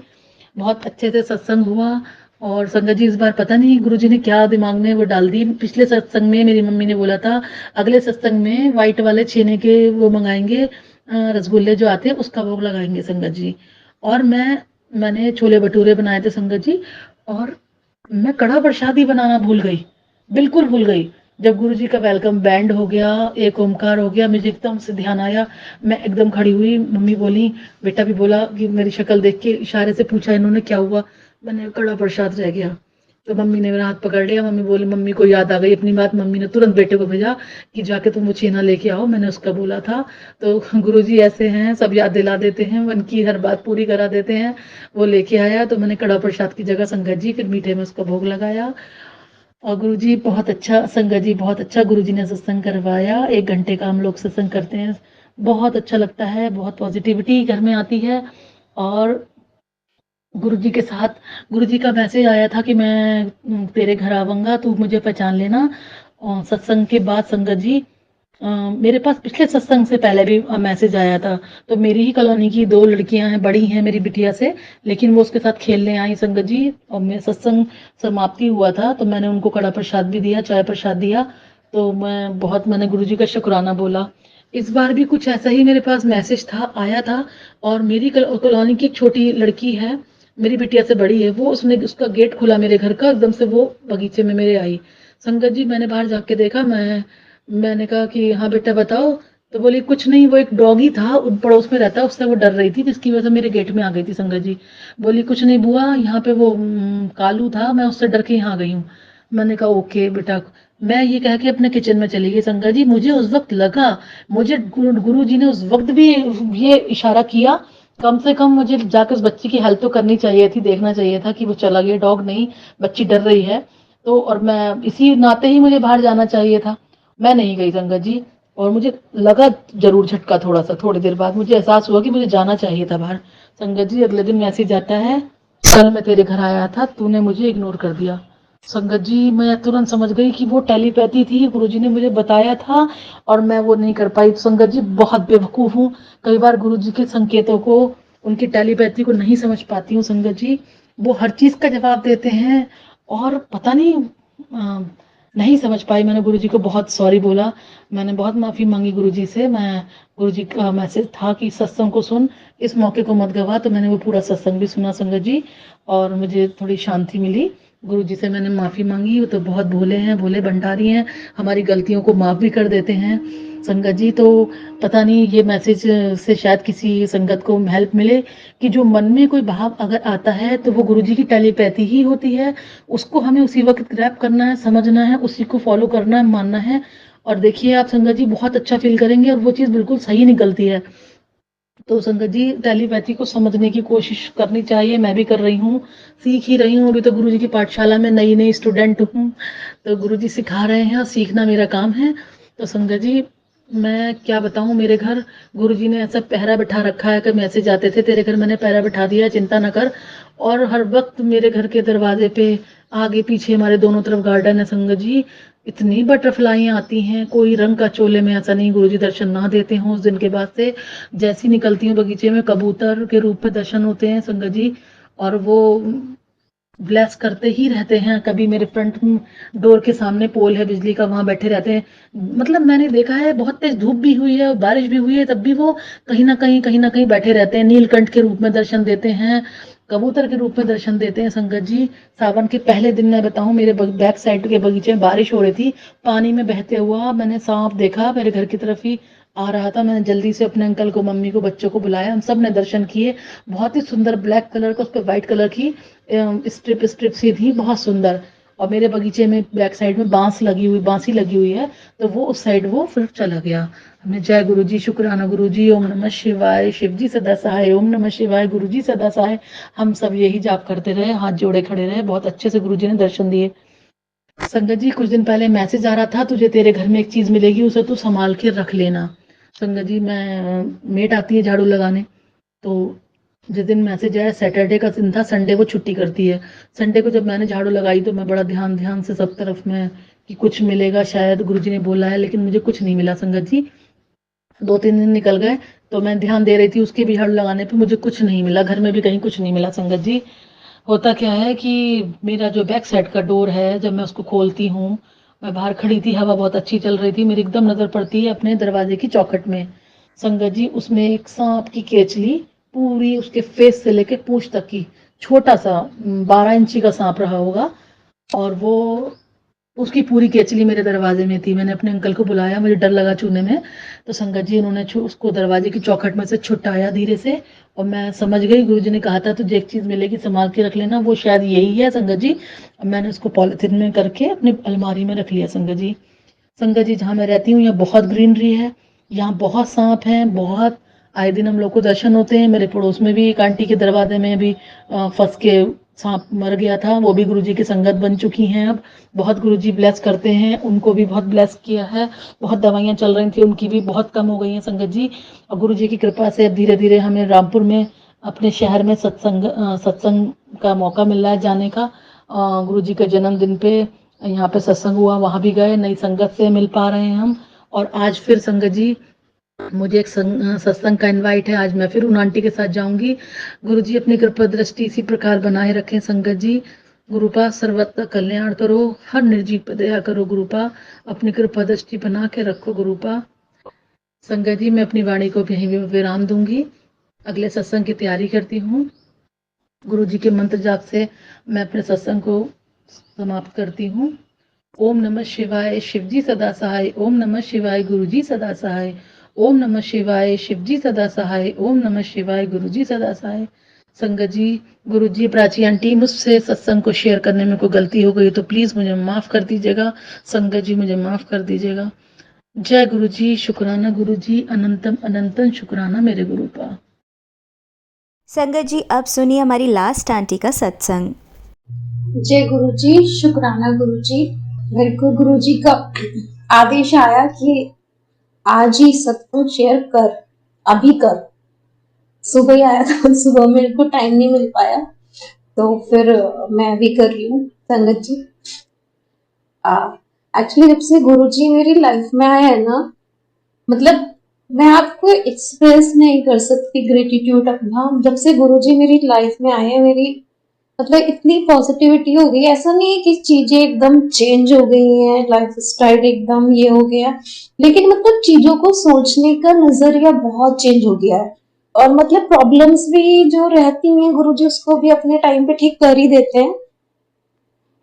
बहुत अच्छे से सत्संग हुआ। और संगत जी, इस बार पता नहीं गुरु जी ने क्या दिमाग में वो डाल दी, पिछले सत्संग में मेरी मम्मी ने बोला था अगले सत्संग में व्हाइट वाले छेने के वो मंगाएंगे, रसगुल्ले जो आते हैं उसका भोग लगाएंगे संगत जी। और मैंने छोले भटूरे बनाए थे संगत जी, और मैं कड़ा प्रसाद ही बनाना भूल गई, बिल्कुल भूल गई। जब गुरु जी का वेलकम बैंड हो गया, एक ओमकार हो गया, मुझे एकदम से ध्यान आया, मैं एकदम खड़ी हुई, मम्मी बोली, बेटा भी बोला कि मेरी शक्ल देख के इशारे से पूछा इन्होंने क्या हुआ, मैंने कड़ा प्रसाद रह गया। तो मम्मी ने मेरा हाथ पकड़ लिया, मम्मी बोली, मम्मी को याद आ गई अपनी बात, मम्मी ने तुरंत बेटे को भेजा कि जाके तुम वो छेना लेके आओ, मैंने उसका बोला था। तो गुरुजी ऐसे हैं, सब याद दिला देते हैं, मन की हर बात पूरी करा देते हैं। वो लेके आया, तो मैंने कड़ा प्रसाद की जगह संगत जी, फिर मीठे में उसका भोग लगाया। और गुरुजी बहुत अच्छा, संगत जी बहुत अच्छा गुरुजी ने सत्संग करवाया। 1 घंटे का हम लोग सत्संग करते हैं, बहुत अच्छा लगता है, बहुत पॉजिटिविटी घर में आती है। और गुरुजी के साथ गुरुजी का मैसेज आया था कि मैं तेरे घर आऊंगा, तू मुझे पहचान लेना। और सत्संग के बाद संगत जी, मेरे पास पिछले सत्संग से पहले भी मैसेज आया था। तो मेरी ही कॉलोनी की 2 लड़कियां हैं, बड़ी हैं मेरी बिटिया से, लेकिन वो उसके साथ खेलने आई संगत जी। और मैं सत्संग समाप्ति हुआ था तो मैंने उनको कड़ा प्रसाद भी दिया, चाय प्रसाद दिया। तो मैंने गुरुजी का शुक्राना बोला। इस बार भी कुछ ऐसा ही मेरे पास मैसेज था, आया था। और मेरी कॉलोनी की एक छोटी लड़की है, मेरी बिटिया से बड़ी है, वो उसने उसका गेट खुला मेरे घर का, एकदम से वो बगीचे में मेरे आई संगत जी। मैंने बाहर जाके देखा, मैंने कहा कि हाँ बेटा बताओ। तो बोली कुछ नहीं, वो एक डॉगी था, पड़ोस में रहता, उससे वो डर रही थी, जिसकी वजह से मेरे गेट में आ गई थी संगत जी। बोली कुछ नहीं बुआ, यहाँ पे वो कालू था, मैं उससे डर के यहाँ आ गई हूँ। मैंने कहा ओके बेटा। मैं ये कह के अपने किचन में चली गई संगत जी। मुझे उस वक्त लगा, मुझे गुरु जी ने उस वक्त भी ये इशारा किया, कम से कम मुझे जाकर उस बच्ची की हेल्प तो करनी चाहिए थी, देखना चाहिए था कि वो चला गया, डॉग नहीं, बच्ची डर रही है। तो और मैं इसी नाते ही मुझे बाहर जाना चाहिए था, मैं नहीं गई संगत जी। और मुझे लगा जरूर झटका, थोड़ा सा, थोड़ी देर बाद मुझे एहसास हुआ कि मुझे जाना चाहिए था बाहर। संगत जी अगले दिन मैसेज आता है, कल मैं तेरे घर आया था, तूने मुझे इग्नोर कर दिया। संगत जी मैं तुरंत समझ गई कि वो टेलीपैथी थी, गुरुजी ने मुझे बताया था और मैं वो नहीं कर पाई। संगत जी बहुत बेवकूफ हूँ, कई बार गुरुजी के संकेतों को, उनकी टेलीपैथी को नहीं समझ पाती हूँ संगत जी। वो हर चीज का जवाब देते हैं और पता नहीं नहीं समझ पाई। मैंने गुरुजी को बहुत सॉरी बोला, मैंने बहुत माफी मांगी गुरुजी से। मैं, गुरुजी का मैसेज था कि सत्संग को सुन, इस मौके को मत गवा, तो मैंने वो पूरा सत्संग भी सुना संगत जी, और मुझे थोड़ी शांति मिली। गुरुजी से मैंने माफी मांगी, वो तो बहुत भोले हैं, भोले भंडारी हैं, हमारी गलतियों को माफ भी कर देते हैं संगत जी। तो पता नहीं ये मैसेज से शायद किसी संगत को हेल्प मिले कि जो मन में कोई भाव अगर आता है तो वो गुरुजी की टेलीपैथी ही होती है, उसको हमें उसी वक्त ग्रैब करना है, समझना है, उसी को फॉलो करना है, मानना है। और देखिए आप संगत जी बहुत अच्छा फील करेंगे और वो चीज़ बिल्कुल सही निकलती है। तो संगत जी टेलीपैथी को समझने की कोशिश करनी चाहिए, मैं भी कर रही हूँ, सीख ही रही हूँ। अभी तो गुरुजी की पाठशाला में नई नई स्टूडेंट हूँ, तो गुरुजी सिखा रहे हैं और सीखना मेरा काम है। तो संगत जी मैं क्या बताऊँ, मेरे घर गुरुजी ने ऐसा पहरा बिठा रखा है कि मैसेज आते थे तेरे घर मैंने पहरा बिठा दिया, चिंता न कर। और हर वक्त मेरे घर के दरवाजे पे आगे पीछे हमारे दोनों तरफ गार्डन है संगत जी, इतनी बटरफ्लाई आती हैं, कोई रंग का चोले में ऐसा नहीं गुरुजी दर्शन ना देते हों। उस दिन के बाद से जैसी निकलती हूँ बगीचे में कबूतर के रूप में दर्शन होते हैं संगत जी, और वो ब्लेस करते ही रहते हैं। कभी मेरे फ्रंट डोर के सामने पोल है बिजली का, वहां बैठे रहते हैं। मतलब मैंने देखा है बहुत तेज धूप भी हुई है और बारिश भी हुई है, तब भी वो कहीं ना कहीं बैठे रहते हैं। नीलकंठ के रूप में दर्शन देते हैं, कबूतर के रूप में दर्शन देते हैं संगत जी। सावन के पहले दिन मैं बताऊं, मेरे बैक साइड के बगीचे में बारिश हो रही थी, पानी में बहते हुआ मैंने सांप देखा, मेरे घर की तरफ ही आ रहा था। मैंने जल्दी से अपने अंकल को, मम्मी को, बच्चों को बुलाया, हम सब ने दर्शन किए। बहुत ही सुंदर ब्लैक कलर का, उस पर व्हाइट कलर की स्ट्रिप स्ट्रिप सी थी, बहुत सुंदर। और मेरे बगीचे में बैक साइड में बांसी लगी हुई है, तो वो उस साइड वो फिर चला गया। हमने जय गुरु जी, शुक्राना गुरु जी, ओम नमः शिवाय, शिव जी सदा सहाय, ओम नमः शिवाय, गुरु जी सदा सहाय। हम सब यही जाप करते रहे, हाथ जोड़े खड़े रहे, बहुत अच्छे से गुरु जी ने दर्शन दिए। संगत जी कुछ दिन पहले मैसेज आ रहा था, तुझे तेरे घर में एक चीज मिलेगी, उसे तू संभाल के रख लेना। संगत जी मैं मेट आती है झाड़ू लगाने, तो जिस दिन मैसेज आया सैटरडे का दिन था, संडे को छुट्टी करती है। संडे को जब मैंने झाड़ू लगाई तो मैं बड़ा ध्यान ध्यान से सब तरफ में कि कुछ मिलेगा शायद, गुरुजी ने बोला है, लेकिन मुझे कुछ नहीं मिला संगत जी। 2-3 दिन निकल गए, तो मैं ध्यान दे रही थी उसके भी झाड़ू लगाने पे, मुझे कुछ नहीं मिला, घर में भी कहीं कुछ नहीं मिला संगत जी। होता क्या है कि मेरा जो बैक साइड का डोर है, जब मैं उसको खोलती हूँ, मैं बाहर खड़ी थी, हवा बहुत अच्छी चल रही थी, मेरी एकदम नजर पड़ती है अपने दरवाजे की चौखट में संगत जी, उसमें एक सांप की केचली, पूरी उसके फेस से लेके पूंछ तक की, छोटा सा 12 इंची का सांप रहा होगा, और वो उसकी पूरी केचली मेरे दरवाजे में थी। मैंने अपने अंकल को बुलाया, मुझे डर लगा छूने में, तो संगत जी उन्होंने उसको दरवाजे की चौखट में से छुटाया धीरे से, और मैं समझ गई गुरुजी ने कहा था तुझे एक चीज मिलेगी संभाल के रख लेना, वो शायद यही है संगत जी। अब मैंने उसको पॉलिथीन में करके अपनी अलमारी में रख लिया संगत जी। संगत जी जहाँ मैं रहती हूँ यहाँ बहुत ग्रीनरी है, यहाँ बहुत सांप हैं, बहुत आए दिन हम लोग को दर्शन होते हैं। मेरे पड़ोस में भी एक आंटी के दरवाजे में भी फंस के सांप मर गया था, वो भी गुरुजी की संगत बन चुकी हैं अब। बहुत गुरुजी ब्लेस करते हैं, उनको भी बहुत ब्लेस किया है। बहुत दवाइयाँ चल रही थी उनकी भी बहुत कम हो गई हैं संगत जी, और गुरुजी की कृपा से अब धीरे धीरे हमें रामपुर में अपने शहर में सत्संग का मौका मिल रहा है जाने का। गुरुजी के जन्मदिन पे यहाँ पे सत्संग हुआ, वहां भी गए, नई संगत से मिल पा रहे हैं हम। और आज फिर संगत जी मुझे एक सत्संग का इनवाइट है, आज मैं फिर उन आंटी के साथ जाऊंगी। गुरु जी अपनी कृपा दृष्टि इसी प्रकार बनाए रखें संगत जी। गुरुपा सर्वत्र कल्याण करो, हर निर्जीव पे दया करो गुरुपा, अपनी कृपा दृष्टि बना के रखो गुरुपा। संगत जी मैं अपनी वाणी को यहीं विराम दूंगी, अगले सत्संग की तैयारी करती हूँ। गुरु जी के मंत्र जाप से मैं अपने सत्संग को समाप्त करती हूँ। ओम नमः शिवाय, शिव जी सदा सहाय, ओम नमः शिवाय, गुरु जी सदा सहाय, ओम नमः शिवाय, शिव जी सदा सहाय, ओम नमः शिवाय, गुरु जी सदा सहाय। संगत जी, गुरु जी, प्राची आंटी, मुझसे सत्संग को शेयर करने में कोई गलती हो गई तो प्लीज मुझे माफ कर दीजिएगा। संगत जी मुझे माफ कर दीजिएगा। जय गुरु जी, शुक्राना गुरु जी, अनंतम अनंतन शुक्राना मेरे गुरु का। संगत जी अब सुनिए हमारी लास्ट आंटी का सत्संग। जय गुरु जी, शुक्राना गुरु जी। मेरे को गुरु जी का आदेश आया कि आज ही सत्संग शेयर कर, अभी कर। सुबह ही आया था, सुबह मेरे को टाइम नहीं मिल पाया, तो फिर मैं अभी कर रही हूँ संगत जी। एक्चुअली जब से गुरु जी मेरी लाइफ में आए हैं ना, मतलब मैं आपको एक्सप्रेस नहीं कर सकती ग्रेटिट्यूड अपना। जब से गुरु जी मेरी लाइफ में आए हैं, मेरी मतलब इतनी पॉजिटिविटी हो गई। ऐसा नहीं है कि चीजें एकदम चेंज हो गई हैं, लाइफ स्टाइल एकदम ये हो गया, लेकिन मतलब चीजों को सोचने का नजरिया बहुत चेंज हो गया है। और मतलब प्रॉब्लम्स भी जो रहती हैं गुरुजी उसको भी अपने टाइम पे ठीक कर ही देते हैं,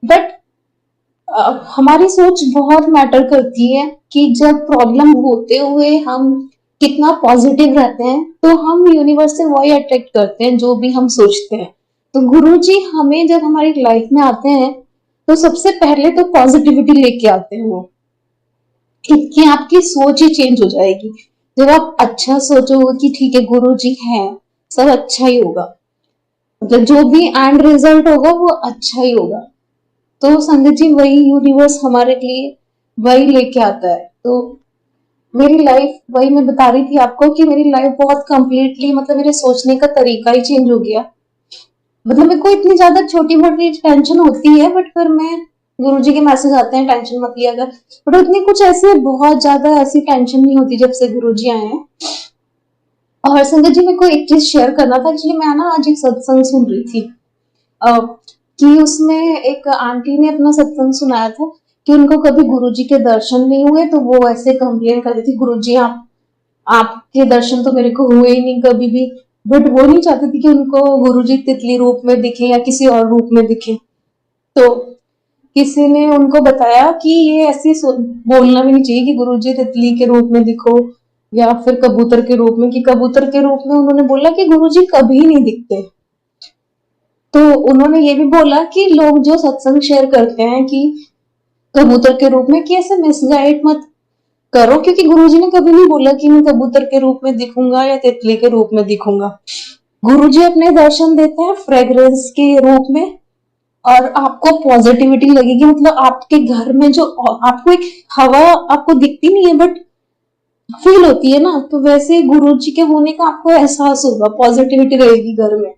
बट हमारी सोच बहुत मैटर करती है कि जब प्रॉब्लम होते हुए हम कितना पॉजिटिव रहते हैं, तो हम यूनिवर्स से वही अट्रैक्ट करते हैं जो भी हम सोचते हैं। तो गुरुजी हमें जब हमारी लाइफ में आते हैं तो सबसे पहले तो पॉजिटिविटी लेके आते हैं वो, कि आपकी सोच ही चेंज हो जाएगी। जब आप अच्छा सोचोगे कि ठीक है गुरु जी है, सब अच्छा ही होगा, मतलब जो भी एंड रिजल्ट होगा वो अच्छा ही होगा। तो संगत जी वही यूनिवर्स हमारे लिए वही लेके आता है। तो मेरी लाइफ, वही मैं बता रही थी आपको कि मेरी लाइफ बहुत कंप्लीटली, मतलब मेरे सोचने का तरीका ही चेंज हो गया। मतलब मेरे को इतनी ज्यादा छोटी मोटी टेंशन होती है, बट फिर मैं, गुरुजी के मैसेज आते हैं टेंशन मत लिया कर, बट उतनी कुछ ऐसे बहुत ज्यादा ऐसी टेंशन नहीं होती जब से गुरुजी आए हैं। और संगत जी मेरे को एक चीज शेयर करना था, एक्चुअली मैं ना आज एक सत्संग सुन रही थी, अ, कि उसमें एक आंटी ने अपना सत्संग सुनाया था कि उनको कभी गुरुजी के दर्शन नहीं हुए, तो वो ऐसे कंप्लेन कर रही थी, गुरुजी आपके दर्शन तो मेरे को हुए ही नहीं कभी भी। बट वो नहीं चाहती थी कि उनको गुरुजी तितली रूप में दिखे या किसी और रूप में दिखे। तो किसी ने उनको बताया कि ये ऐसे बोलना भी नहीं चाहिए कि गुरुजी तितली के रूप में दिखो या फिर कबूतर के रूप में, कि कबूतर के रूप में उन्होंने बोला कि गुरुजी कभी नहीं दिखते। तो उन्होंने ये भी बोला कि लोग जो सत्संग शेयर करते हैं कि कबूतर के रूप में, कि ऐसे मिसगाइड मत करो, क्योंकि गुरुजी ने कभी नहीं बोला कि मैं कबूतर के रूप में दिखूंगा या तितली के रूप में दिखूंगा। गुरुजी अपने दर्शन देते हैं फ्रेग्रेंस के रूप में, और आपको पॉजिटिविटी लगेगी, मतलब आपके घर में जो आपको एक हवा आपको दिखती नहीं है बट फील होती है ना, तो वैसे गुरुजी के होने का आपको एहसास होगा, पॉजिटिविटी रहेगी घर में।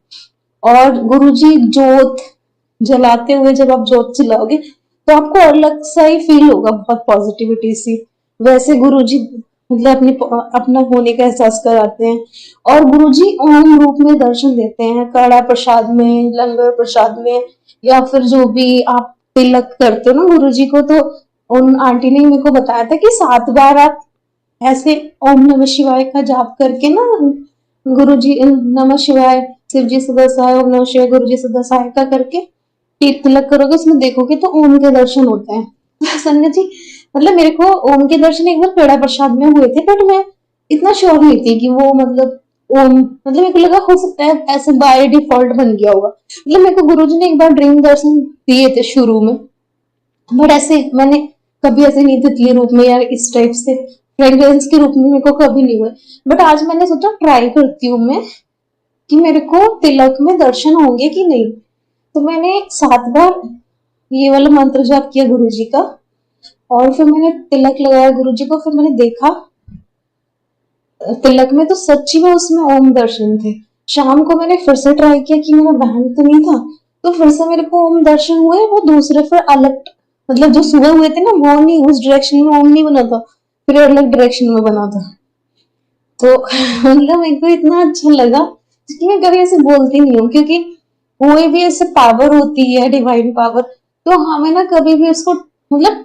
और गुरुजी जोत जलाते हुए जब आप जोत जलाओगे तो आपको अलग सा ही फील होगा, बहुत पॉजिटिविटी सी। वैसे गुरुजी मतलब अपना होने का एहसास कराते हैं। और गुरुजी ओम रूप में दर्शन देते हैं, कड़ा प्रसाद में, लंगर प्रसाद में, या फिर जो भी आप तिलक करते हो ना गुरुजी को। तो उन आंटी ने मेरे को बताया था कि 7 बार आप ऐसे ओम नमः शिवाय का जाप करके ना, गुरु जी नमः शिवाय, शिव जी सदा सहाय, ओम नमः शिवाय, गुरु जी सदा सहाय का करके तिलक करोगे, उसमें देखोगे तो ओम के दर्शन होते हैं। संगत जी मतलब मेरे को ओम के दर्शन एक बार पेड़ा प्रसाद में हुए थे, बट मैं इतना श्योर नहीं थी कि वो मतलब ओम, मतलब मेरे को लगा हो सकता है ऐसे बाय डिफॉल्ट बन गया होगा। मतलब मेरे को गुरु जी ने एक बार ड्रीम दर्शन दिए थे शुरू में, बट ऐसे मैंने कभी ऐसे नहीं तितली रूप में या इस टाइप से फ्रेग्रेंस के रूप में मेरे को कभी नहीं हुए। बट आज मैंने सोचा ट्राई करती हूँ मैं कि मेरे को तिलक में दर्शन होंगे कि नहीं। तो मैंने 7 बार ये वाला मंत्र जाप किया गुरु जी का, और फिर मैंने तिलक लगाया गुरु जी को, फिर मैंने देखा तिलक में तो सच्ची में उसमें ओम दर्शन थे। शाम को मैंने फिर से ट्राई किया कि मेरा बहन तो नहीं था, तो फिर से मेरे को ओम दर्शन हुए, वो दूसरे फिर अलग, मतलब जो सुबह हुए थे ना वो नहीं, उस डायरेक्शन में ओम नहीं बना था, फिर अलग डायरेक्शन में बना था। तो मतलब मेरे को इतना अच्छा लगा, क्योंकि मैं कभी ऐसे बोलती नहीं हूँ, क्योंकि कोई भी ऐसे पावर होती है डिवाइन पावर, तो हमें ना कभी भी उसको, मतलब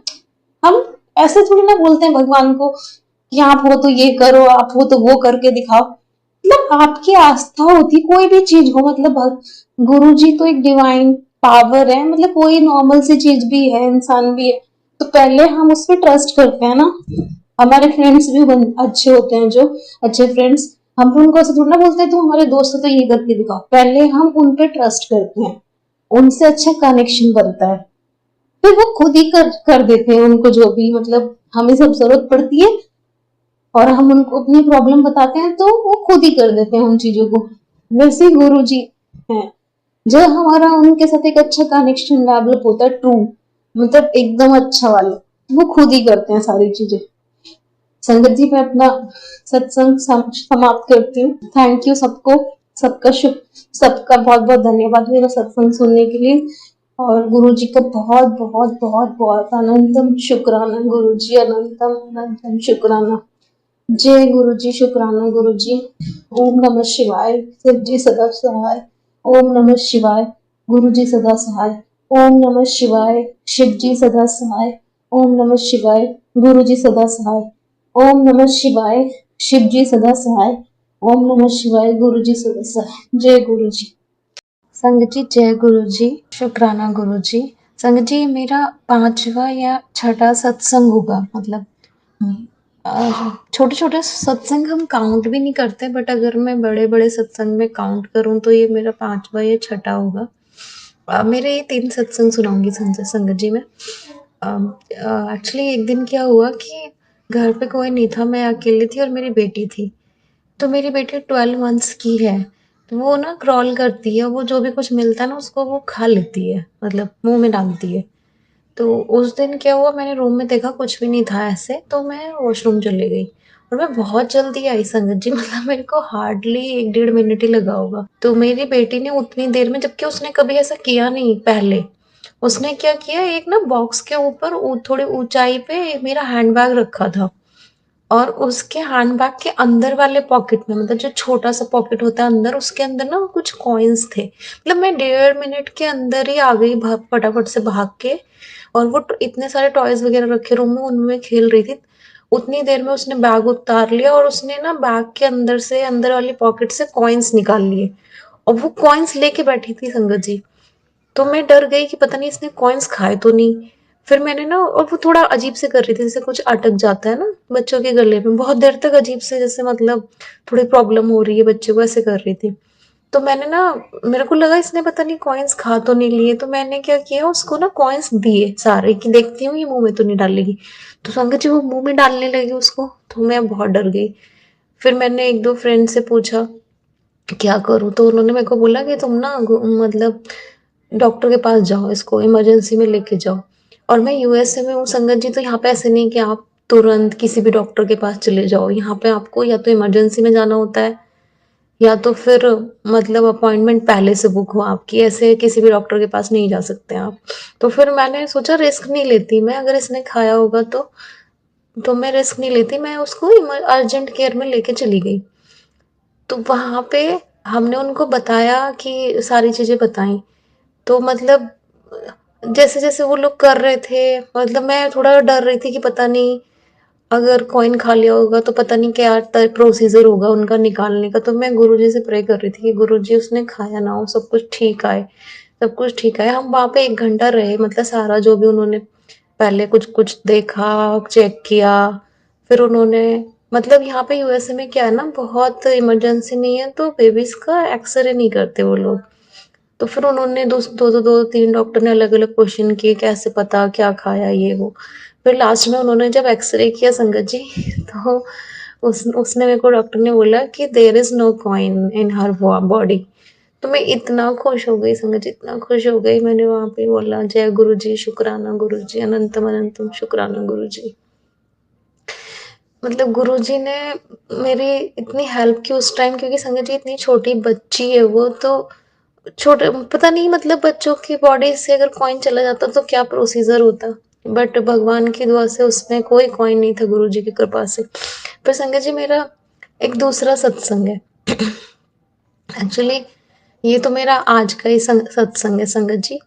हम ऐसे थोड़ी ना बोलते हैं भगवान को कि आप हो तो ये करो, आप हो तो वो करके दिखाओ। मतलब आपकी आस्था होती, कोई भी चीज हो, मतलब गुरु जी तो एक डिवाइन पावर है, मतलब कोई नॉर्मल सी चीज भी है, इंसान भी है, तो पहले हम उस पर ट्रस्ट करते हैं ना। हमारे फ्रेंड्स भी अच्छे होते हैं, जो अच्छे फ्रेंड्स, हम उनको ऐसे थोड़ा ना बोलते हैं तुम हमारे दोस्त हो तो ये करके दिखाओ, पहले हम उन पे ट्रस्ट करते हैं, उनसे अच्छा कनेक्शन बनता है, फिर वो खुद ही कर देते हैं उनको जो भी, मतलब हमें सब जरूरत पड़ती है और हम उनको अपनी प्रॉब्लम बताते हैं तो वो खुद ही कर देते हैं उन चीजों को। वैसे ही गुरु जी हैं, जब हमारा उनके साथ एक अच्छा कनेक्शन डेवलप होता है, ट्रू मतलब एकदम अच्छा वाला, वो खुद ही करते हैं सारी चीजें। संगत जी मैं अपना सत्संग समाप्त करती हूँ। थैंक यू सबको, सबका सबका बहुत बहुत धन्यवाद मेरा सत्संग सुनने के लिए। और गुरु जी का बहुत बहुत बहुत बहुत अनंतम शुक्राना, गुरु जी अनंतम अनंतम शुक्राना। जय गुरु जी, शुक्राना गुरु जी। ओम नमः शिवाय, शिव जी सदा सहाय। ओम नमः शिवाय, गुरु जी सदा सहाय। ओम नमः शिवाय, शिव जी सदा सहाय। ओम नमः शिवाय, गुरु जी सदा सहाय। ओम नमः शिवाय, शिव जी सदा सहाय। ओम नमः शिवाय, गुरु जी सदा सहाय। जय गुरु जी। संगत जी जय गुरु जी, शुक्राना गुरु जी। संगत जी मेरा 5वां या 6ठा सत्संग होगा, मतलब छोटे छोटे सत्संग हम काउंट भी नहीं करते, बट अगर मैं बड़े बड़े सत्संग में काउंट करूं तो ये मेरा 5वां या 6ठा होगा। मेरे ये 3 सत्संग सुनाऊंगी संगत जी में। एक्चुअली एक दिन क्या हुआ कि घर पे कोई नहीं था, मैं अकेली थी और मेरी बेटी थी। तो मेरी बेटी 12 मंथ्स की है, तो वो ना क्रॉल करती है, वो जो भी कुछ मिलता है ना उसको वो खा लेती है, मतलब मुँह में डालती है। तो उस दिन क्या हुआ, मैंने रूम में देखा कुछ भी नहीं था ऐसे, तो मैं वॉशरूम चली गई और मैं बहुत जल्दी आई संगत जी, मतलब मेरे को हार्डली 1 डेढ़ मिनट ही लगा होगा। तो मेरी बेटी ने उतनी देर में, जबकि उसने कभी ऐसा किया नहीं पहले, उसने क्या किया, एक ना बॉक्स के ऊपर थोड़ी ऊँचाई पे मेरा हैंडबैग रखा था और उसके हैंडबैग के अंदर वाले पॉकेट में, मतलब जो छोटा-सा पॉकेट होता है अंदर, उसके अंदर ना कुछ कॉइन्स थे। मतलब मैं डेढ़ मिनट के अंदर ही आ गई भाग फटाफट से भाग के, और वो इतने सारे टॉयज़ वगैरह रखे रूम में, उनमें खेल रही थी। उतनी देर में उसने बैग उतार लिया और उसने ना बैग के अंदर से, अंदर वाली पॉकेट से कॉइन्स निकाल लिए और वो कॉइन्स लेके बैठी थी संगत जी। तो मैं डर गई कि पता नहीं इसने कॉइन्स खाए तो नहीं। फिर मैंने ना, और वो थोड़ा अजीब से कर रही थी, जैसे कुछ अटक जाता है ना बच्चों के गले में, बहुत देर तक अजीब से, जैसे मतलब थोड़ी प्रॉब्लम हो रही है बच्चे को, ऐसे कर रही थी। तो मैंने ना, मेरे को लगा इसने पता नहीं कॉइन्स खा तो नहीं लिए, तो मैंने क्या किया, उसको ना कॉइन्स दिए सारे कि देखती हूँ ये मुँह में तो नहीं डालेगी। तो संगत जी वो मुँह में डालने लगी उसको, तो मैं बहुत डर गई। फिर मैंने 1-2 फ्रेंड से पूछा क्या करूँ? तो उन्होंने मेरे को बोला कि तुम ना मतलब डॉक्टर के पास जाओ, इसको इमरजेंसी में लेके जाओ। और मैं यूएसए में हूँ संगत जी, तो यहाँ पे ऐसे नहीं कि आप तुरंत किसी भी डॉक्टर के पास चले जाओ। यहाँ पे आपको या तो इमरजेंसी में जाना होता है, या तो फिर मतलब अपॉइंटमेंट पहले से बुक हो आपकी, ऐसे किसी भी डॉक्टर के पास नहीं जा सकते आप। तो फिर मैंने सोचा रिस्क नहीं लेती मैं, अगर इसने खाया होगा तो मैं रिस्क नहीं लेती, मैं उसको अर्जेंट केयर में लेके चली गई। तो वहाँ पे हमने उनको बताया कि सारी चीज़ें बताई। तो मतलब जैसे-जैसे वो लोग कर रहे थे, मतलब मैं थोड़ा डर रही थी कि पता नहीं अगर कॉइन खा लिया होगा तो पता नहीं क्या प्रोसीजर होगा उनका निकालने का। तो मैं गुरुजी से प्रे कर रही थी कि गुरुजी उसने खाया ना हो, सब कुछ ठीक आए, सब कुछ ठीक आए। हम वहाँ पे 1 घंटा रहे, मतलब सारा जो भी उन्होंने पहले कुछ-कुछ देखा, चेक किया, फिर उन्होंने, मतलब यहाँ पे यूएसए में क्या है ना, बहुत इमरजेंसी नहीं है तो बेबीज़ का एक्स-रे नहीं करते वो लोग। तो फिर उन्होंने 2-3 डॉक्टर ने अलग-अलग क्वेश्चन किए, कैसे पता क्या खाया ये वो। फिर लास्ट में उन्होंने जब एक्स-रे किया संगत जी, तो उसने मेरे को, डॉक्टर ने बोला कि there is no coin in her body. तो मैं इतना खुश हो गई संगत जी, इतना खुश हो गई, मैंने वहाँ पे बोला जय गुरुजी, शुक्राना गुरुजी, अनंतम अनंतम शुक्राना गुरुजी। मतलब गुरुजी ने मेरी इतनी हेल्प की उस टाइम, क्योंकि संगत जी इतनी छोटी बच्ची है वो, तो छोटे, पता नहीं मतलब बच्चों की बॉडी से अगर कॉइन चला जाता तो क्या प्रोसीजर होता, बट भगवान की दुआ से उसमें कोई कॉइन नहीं था, गुरुजी की कृपा से। पर संगत जी मेरा एक दूसरा सत्संग है, एक्चुअली ये तो मेरा आज का ही सत्संग है संगत जी,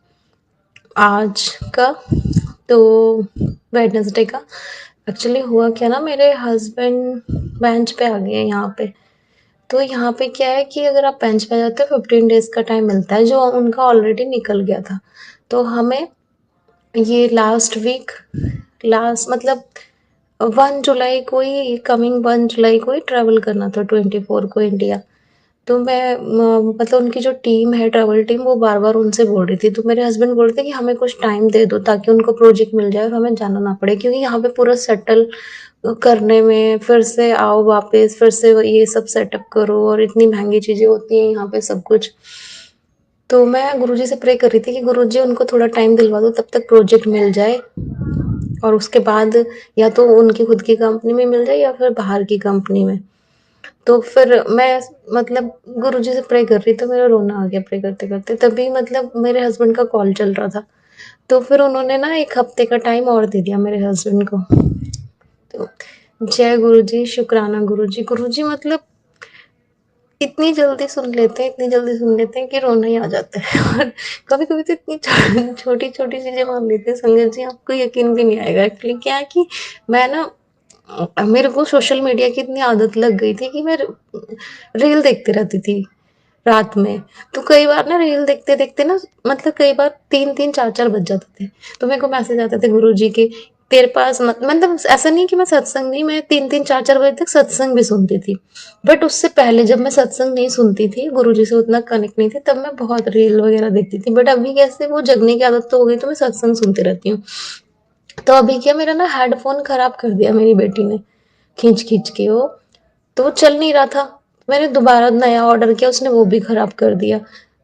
आज का, तो वेडनेसडे का। एक्चुअली हुआ क्या ना, मेरे हस्बैंड बेंच पे आ गए हैं यहाँ पे। तो यहाँ पे क्या है कि अगर आप बेंच पे जाते हो 15 डेज़ का टाइम मिलता है, जो उनका ऑलरेडी निकल गया था। तो हमें ये लास्ट मतलब 1 जुलाई को ही, कमिंग 1 जुलाई को ही ट्रैवल करना था 24 को इंडिया। तो मैं मतलब उनकी जो टीम है, ट्रैवल टीम, वो बार-बार उनसे बोल रही थी। तो मेरे हस्बैंड बोल रहे थे कि हमें कुछ टाइम दे दो ताकि उनको प्रोजेक्ट मिल जाए और हमें जाना ना पड़े, क्योंकि यहाँ पे पूरा सेटल करने में, फिर से आओ वापस, फिर से ये सब सेटअप करो और इतनी महँगी चीज़ें होती हैं यहाँ पे सब कुछ। तो मैं गुरुजी से प्रे कर रही थी कि गुरुजी उनको थोड़ा टाइम दिलवा दो, तब तक प्रोजेक्ट मिल जाए और उसके बाद या तो उनकी खुद की कंपनी में मिल जाए या फिर बाहर की कंपनी में। तो फिर मैं मतलब गुरुजी से प्रे कर रही, तो मेरा रोना आ गया प्रे करते-करते। तभी मतलब मेरे हस्बैंड का कॉल चल रहा था। तो फिर उन्होंने ना 1 हफ्ते का टाइम और दे दिया मेरे हस्बैंड को। तो जय गुरुजी, शुक्राना गुरुजी। गुरुजी मतलब इतनी जल्दी सुन लेते हैं, इतनी जल्दी सुन लेते हैं कि रोना ही आ जाता है। और कभी-कभी तो इतनी छोटी-छोटी चीज़ें मान लेते हैं संगत जी, आपको यकीन भी नहीं आएगा। एक्चुअली क्या है कि मैं ना, मेरे को सोशल मीडिया की इतनी आदत लग गई थी कि मैं रील देखती रहती थी रात में। तो कई बार ना रील देखते-देखते ना, मतलब कई बार 3-3 4-4 बज जाते थे। तो मेरे को मैसेज आते थे गुरुजी के, तेरे पास मतलब ऐसा नहीं कि मैं सत्संग नहीं, मैं 3-3 4-4 बजे तक सत्संग भी सुनती थी। बट उससे पहले जब मैं सत्संग नहीं सुनती थी, गुरुजी से उतना कनेक्ट नहीं थी, तब मैं बहुत रील वगैरह देखती थी। बट अभी कैसे वो जगने की आदत तो हो गई, तो मैं सत्संग सुनती रहती हूँ। तो अभी क्या, मेरा ना हेडफोन खराब कर दिया मेरी बेटी ने, खींच खींच के वो, तो वो चल नहीं रहा था। मैंने दोबारा नया ऑर्डर किया, उसने वो भी खराब कर दिया।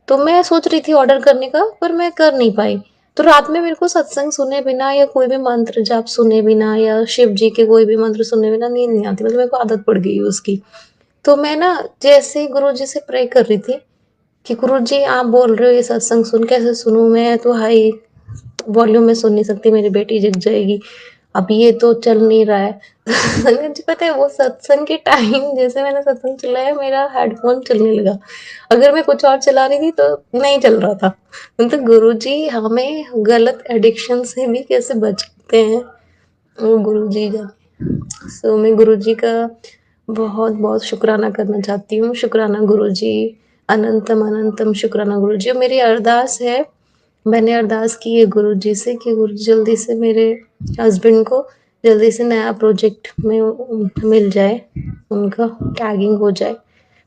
तो मैं सोच रही थी ऑर्डर करने का, पर मैं कर नहीं पाई। तो रात में मेरे को सत्संग सुने बिना या कोई भी मंत्र जाप सुने बिना या शिव जी के कोई भी मंत्र सुने बिना नींद नहीं आती, मतलब मेरे को आदत पड़ गई है उसकी। तो मैं ना जैसे ही गुरु जी से प्रे कर रही थी कि गुरु जी आप बोल रहे हो ये सत्संग सुन, कैसे सुनूं, मैं तो हाई वॉल्यूम में सुन नहीं सकती, मेरी बेटी जग जाएगी, अब ये तो चल नहीं रहा है। मुझे पता है वो सत्संग के टाइम जैसे मैंने सत्संग चलाया मेरा हेडफोन चलने लगा, अगर मैं कुछ और चला रही थी तो नहीं चल रहा था। तो गुरु जी हमें गलत एडिक्शन से भी कैसे बचाते हैं, वो गुरु जी जाने। सो मैं गुरु जी का बहुत बहुत शुक्राना करना चाहती हूँ। शुक्राना गुरु जी, अनंतम अनंतम शुक्राना गुरु जी। और मेरी अरदास है, मैंने अरदास की है गुरु जी से कि गुरु जी जल्दी से मेरे हस्बैंड को जल्दी से नया प्रोजेक्ट में मिल जाए, उनका टैगिंग हो जाए,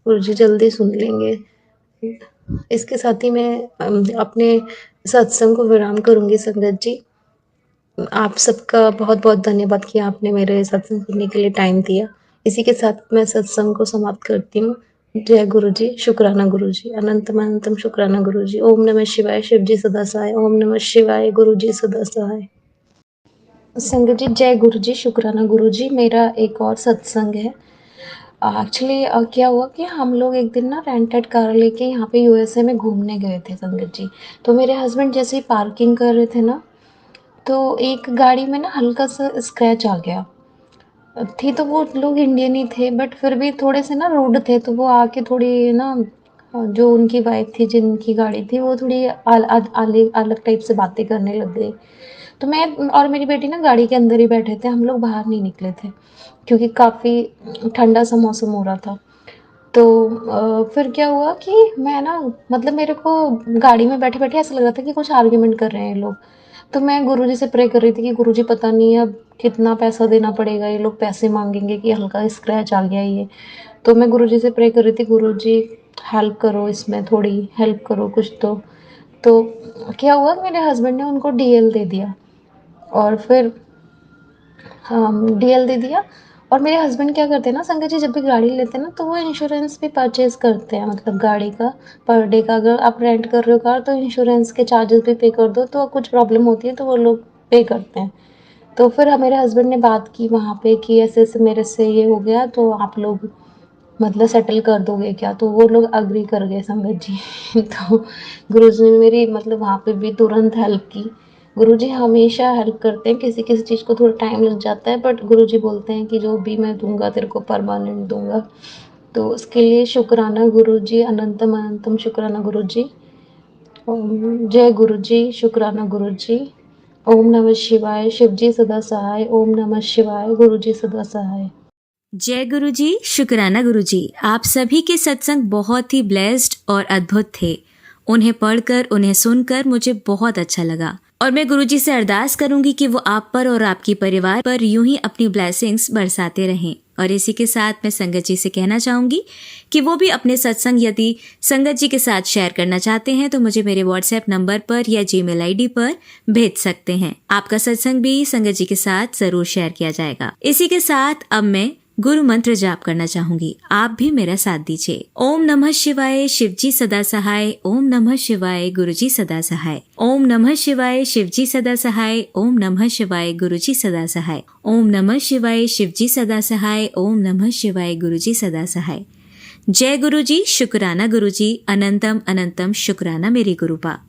गुरु जी जल्दी सुन लेंगे। इसके साथ ही मैं अपने सत्संग को विराम करूँगी। संगत जी, आप सबका बहुत बहुत धन्यवाद कि आपने मेरे सत्संग सुनने के लिए टाइम दिया। इसी के साथ मैं सत्संग को समाप्त करती हूँ। जय गुरु जी, शुक्राना गुरु जी, अनंतम अनंतम शुक्राना गुरु जी। ओम नमः शिवाय, शिव जी सदा सहाय। ओम नमः शिवाय, गुरु जी सदा सहाय। संगत जी, जय गुरु जी, शुक्राना गुरु जी। मेरा एक और सत्संग है। एक्चुअली क्या हुआ कि हम लोग एक दिन ना रेंटेड कार लेके यहाँ पे यूएसए में घूमने गए थे संगत जी। तो मेरे हस्बैंड जैसे ही पार्किंग कर रहे थे ना, तो एक गाड़ी में ना हल्का सा स्क्रैच आ गया। थी तो वो लोग इंडियन ही थे, बट फिर भी थोड़े से ना रूड थे, तो वो आके थोड़ी ना जो उनकी वाइफ थी जिनकी गाड़ी थी वो थोड़ी अलग टाइप से बातें करने लग गई। तो मैं और मेरी बेटी ना गाड़ी के अंदर ही बैठे थे, हम लोग बाहर नहीं निकले थे क्योंकि काफ़ी ठंडा सा मौसम हो रहा था। तो फिर क्या हुआ कि मैं ना, मतलब मेरे को गाड़ी में बैठे-बैठे ऐसा लग रहा था कि कुछ आर्ग्यूमेंट कर रहे हैं ये लोग। तो मैं गुरुजी से प्रे कर रही थी कि गुरुजी पता नहीं अब कितना पैसा देना पड़ेगा, ये लोग पैसे माँगेंगे कि हल्का स्क्रैच आ गया ये। तो मैं गुरुजी से प्रे कर रही थी, गुरुजी हेल्प करो, इसमें थोड़ी हेल्प करो कुछ तो। तो क्या हुआ कि मेरे हस्बैंड ने उनको डीएल दे दिया, और फिर डीएल दे दिया। और मेरे हस्बैंड क्या करते हैं ना संगत जी, जब भी गाड़ी लेते हैं ना तो वो इंश्योरेंस भी परचेज़ करते हैं, मतलब गाड़ी का पर डे का अगर आप रेंट कर रहे हो कार तो इंश्योरेंस के चार्जेस भी पे कर दो, तो कुछ प्रॉब्लम होती है तो वो लोग पे करते हैं। तो फिर मेरे हस्बैंड ने बात की वहाँ पे कि ऐसे-ऐसे मेरे से ये हो गया, तो आप लोग मतलब सेटल कर दोगे क्या? तो वो लोग एग्री कर गए संगत जी। तो गुरुजी ने मेरी मतलब वहाँ पे भी तुरंत हेल्प की। गुरुजी हमेशा हेल्प करते हैं, किसी-किसी चीज़ को थोड़ा टाइम लग जाता है, बट गुरुजी बोलते हैं कि जो भी मैं दूँगा तेरे को परमानेंट दूँगा। तो उसके लिए शुक्राना गुरुजी, अनंतम अनंतम शुक्राना गुरुजी। जय गुरुजी, शुक्राना गुरुजी। ओम नमः शिवाय, शिव जी सदा सहाय। ओम नमः शिवाय, गुरुजी सदा सहाय। जय गुरु जी, शुक्राना गुरु जी। आप सभी के सत्संग बहुत ही ब्लेस्ड और अद्भुत थे। उन्हें पढ़कर, उन्हें सुनकर मुझे बहुत अच्छा लगा, और मैं गुरु जी से अरदास करूंगी कि वो आप पर और आपकी परिवार पर यूं ही अपनी ब्लेसिंग्स बरसाते रहें। और इसी के साथ मैं संगत जी से कहना चाहूंगी कि वो भी अपने सत्संग यदि संगत जी के साथ शेयर करना चाहते हैं तो मुझे मेरे व्हाट्सएप नंबर पर या जीमेल आईडी पर भेज सकते हैं। आपका सत्संग भी संगत जी के साथ जरूर शेयर किया जाएगा। इसी के साथ अब मैं गुरु मंत्र जाप करना चाहूंगी, आप भी मेरा साथ दीजिए। ओम नमः शिवाय, शिव जी सदा सहाय। ओम नमः शिवाय, गुरु जी सदा सहाय। ओम नमः शिवाय, शिव जी सदा सहाय। ओम नमः शिवाय, गुरु जी सदा सहाय। ओम नमः शिवाय, शिव जी सदा सहाय। ओम नमः शिवाय, गुरु जी सदा सहाय। जय गुरु जी, शुक्राना गुरु जी, अनंतम अनंतम शुक्राना मेरे गुरुपा।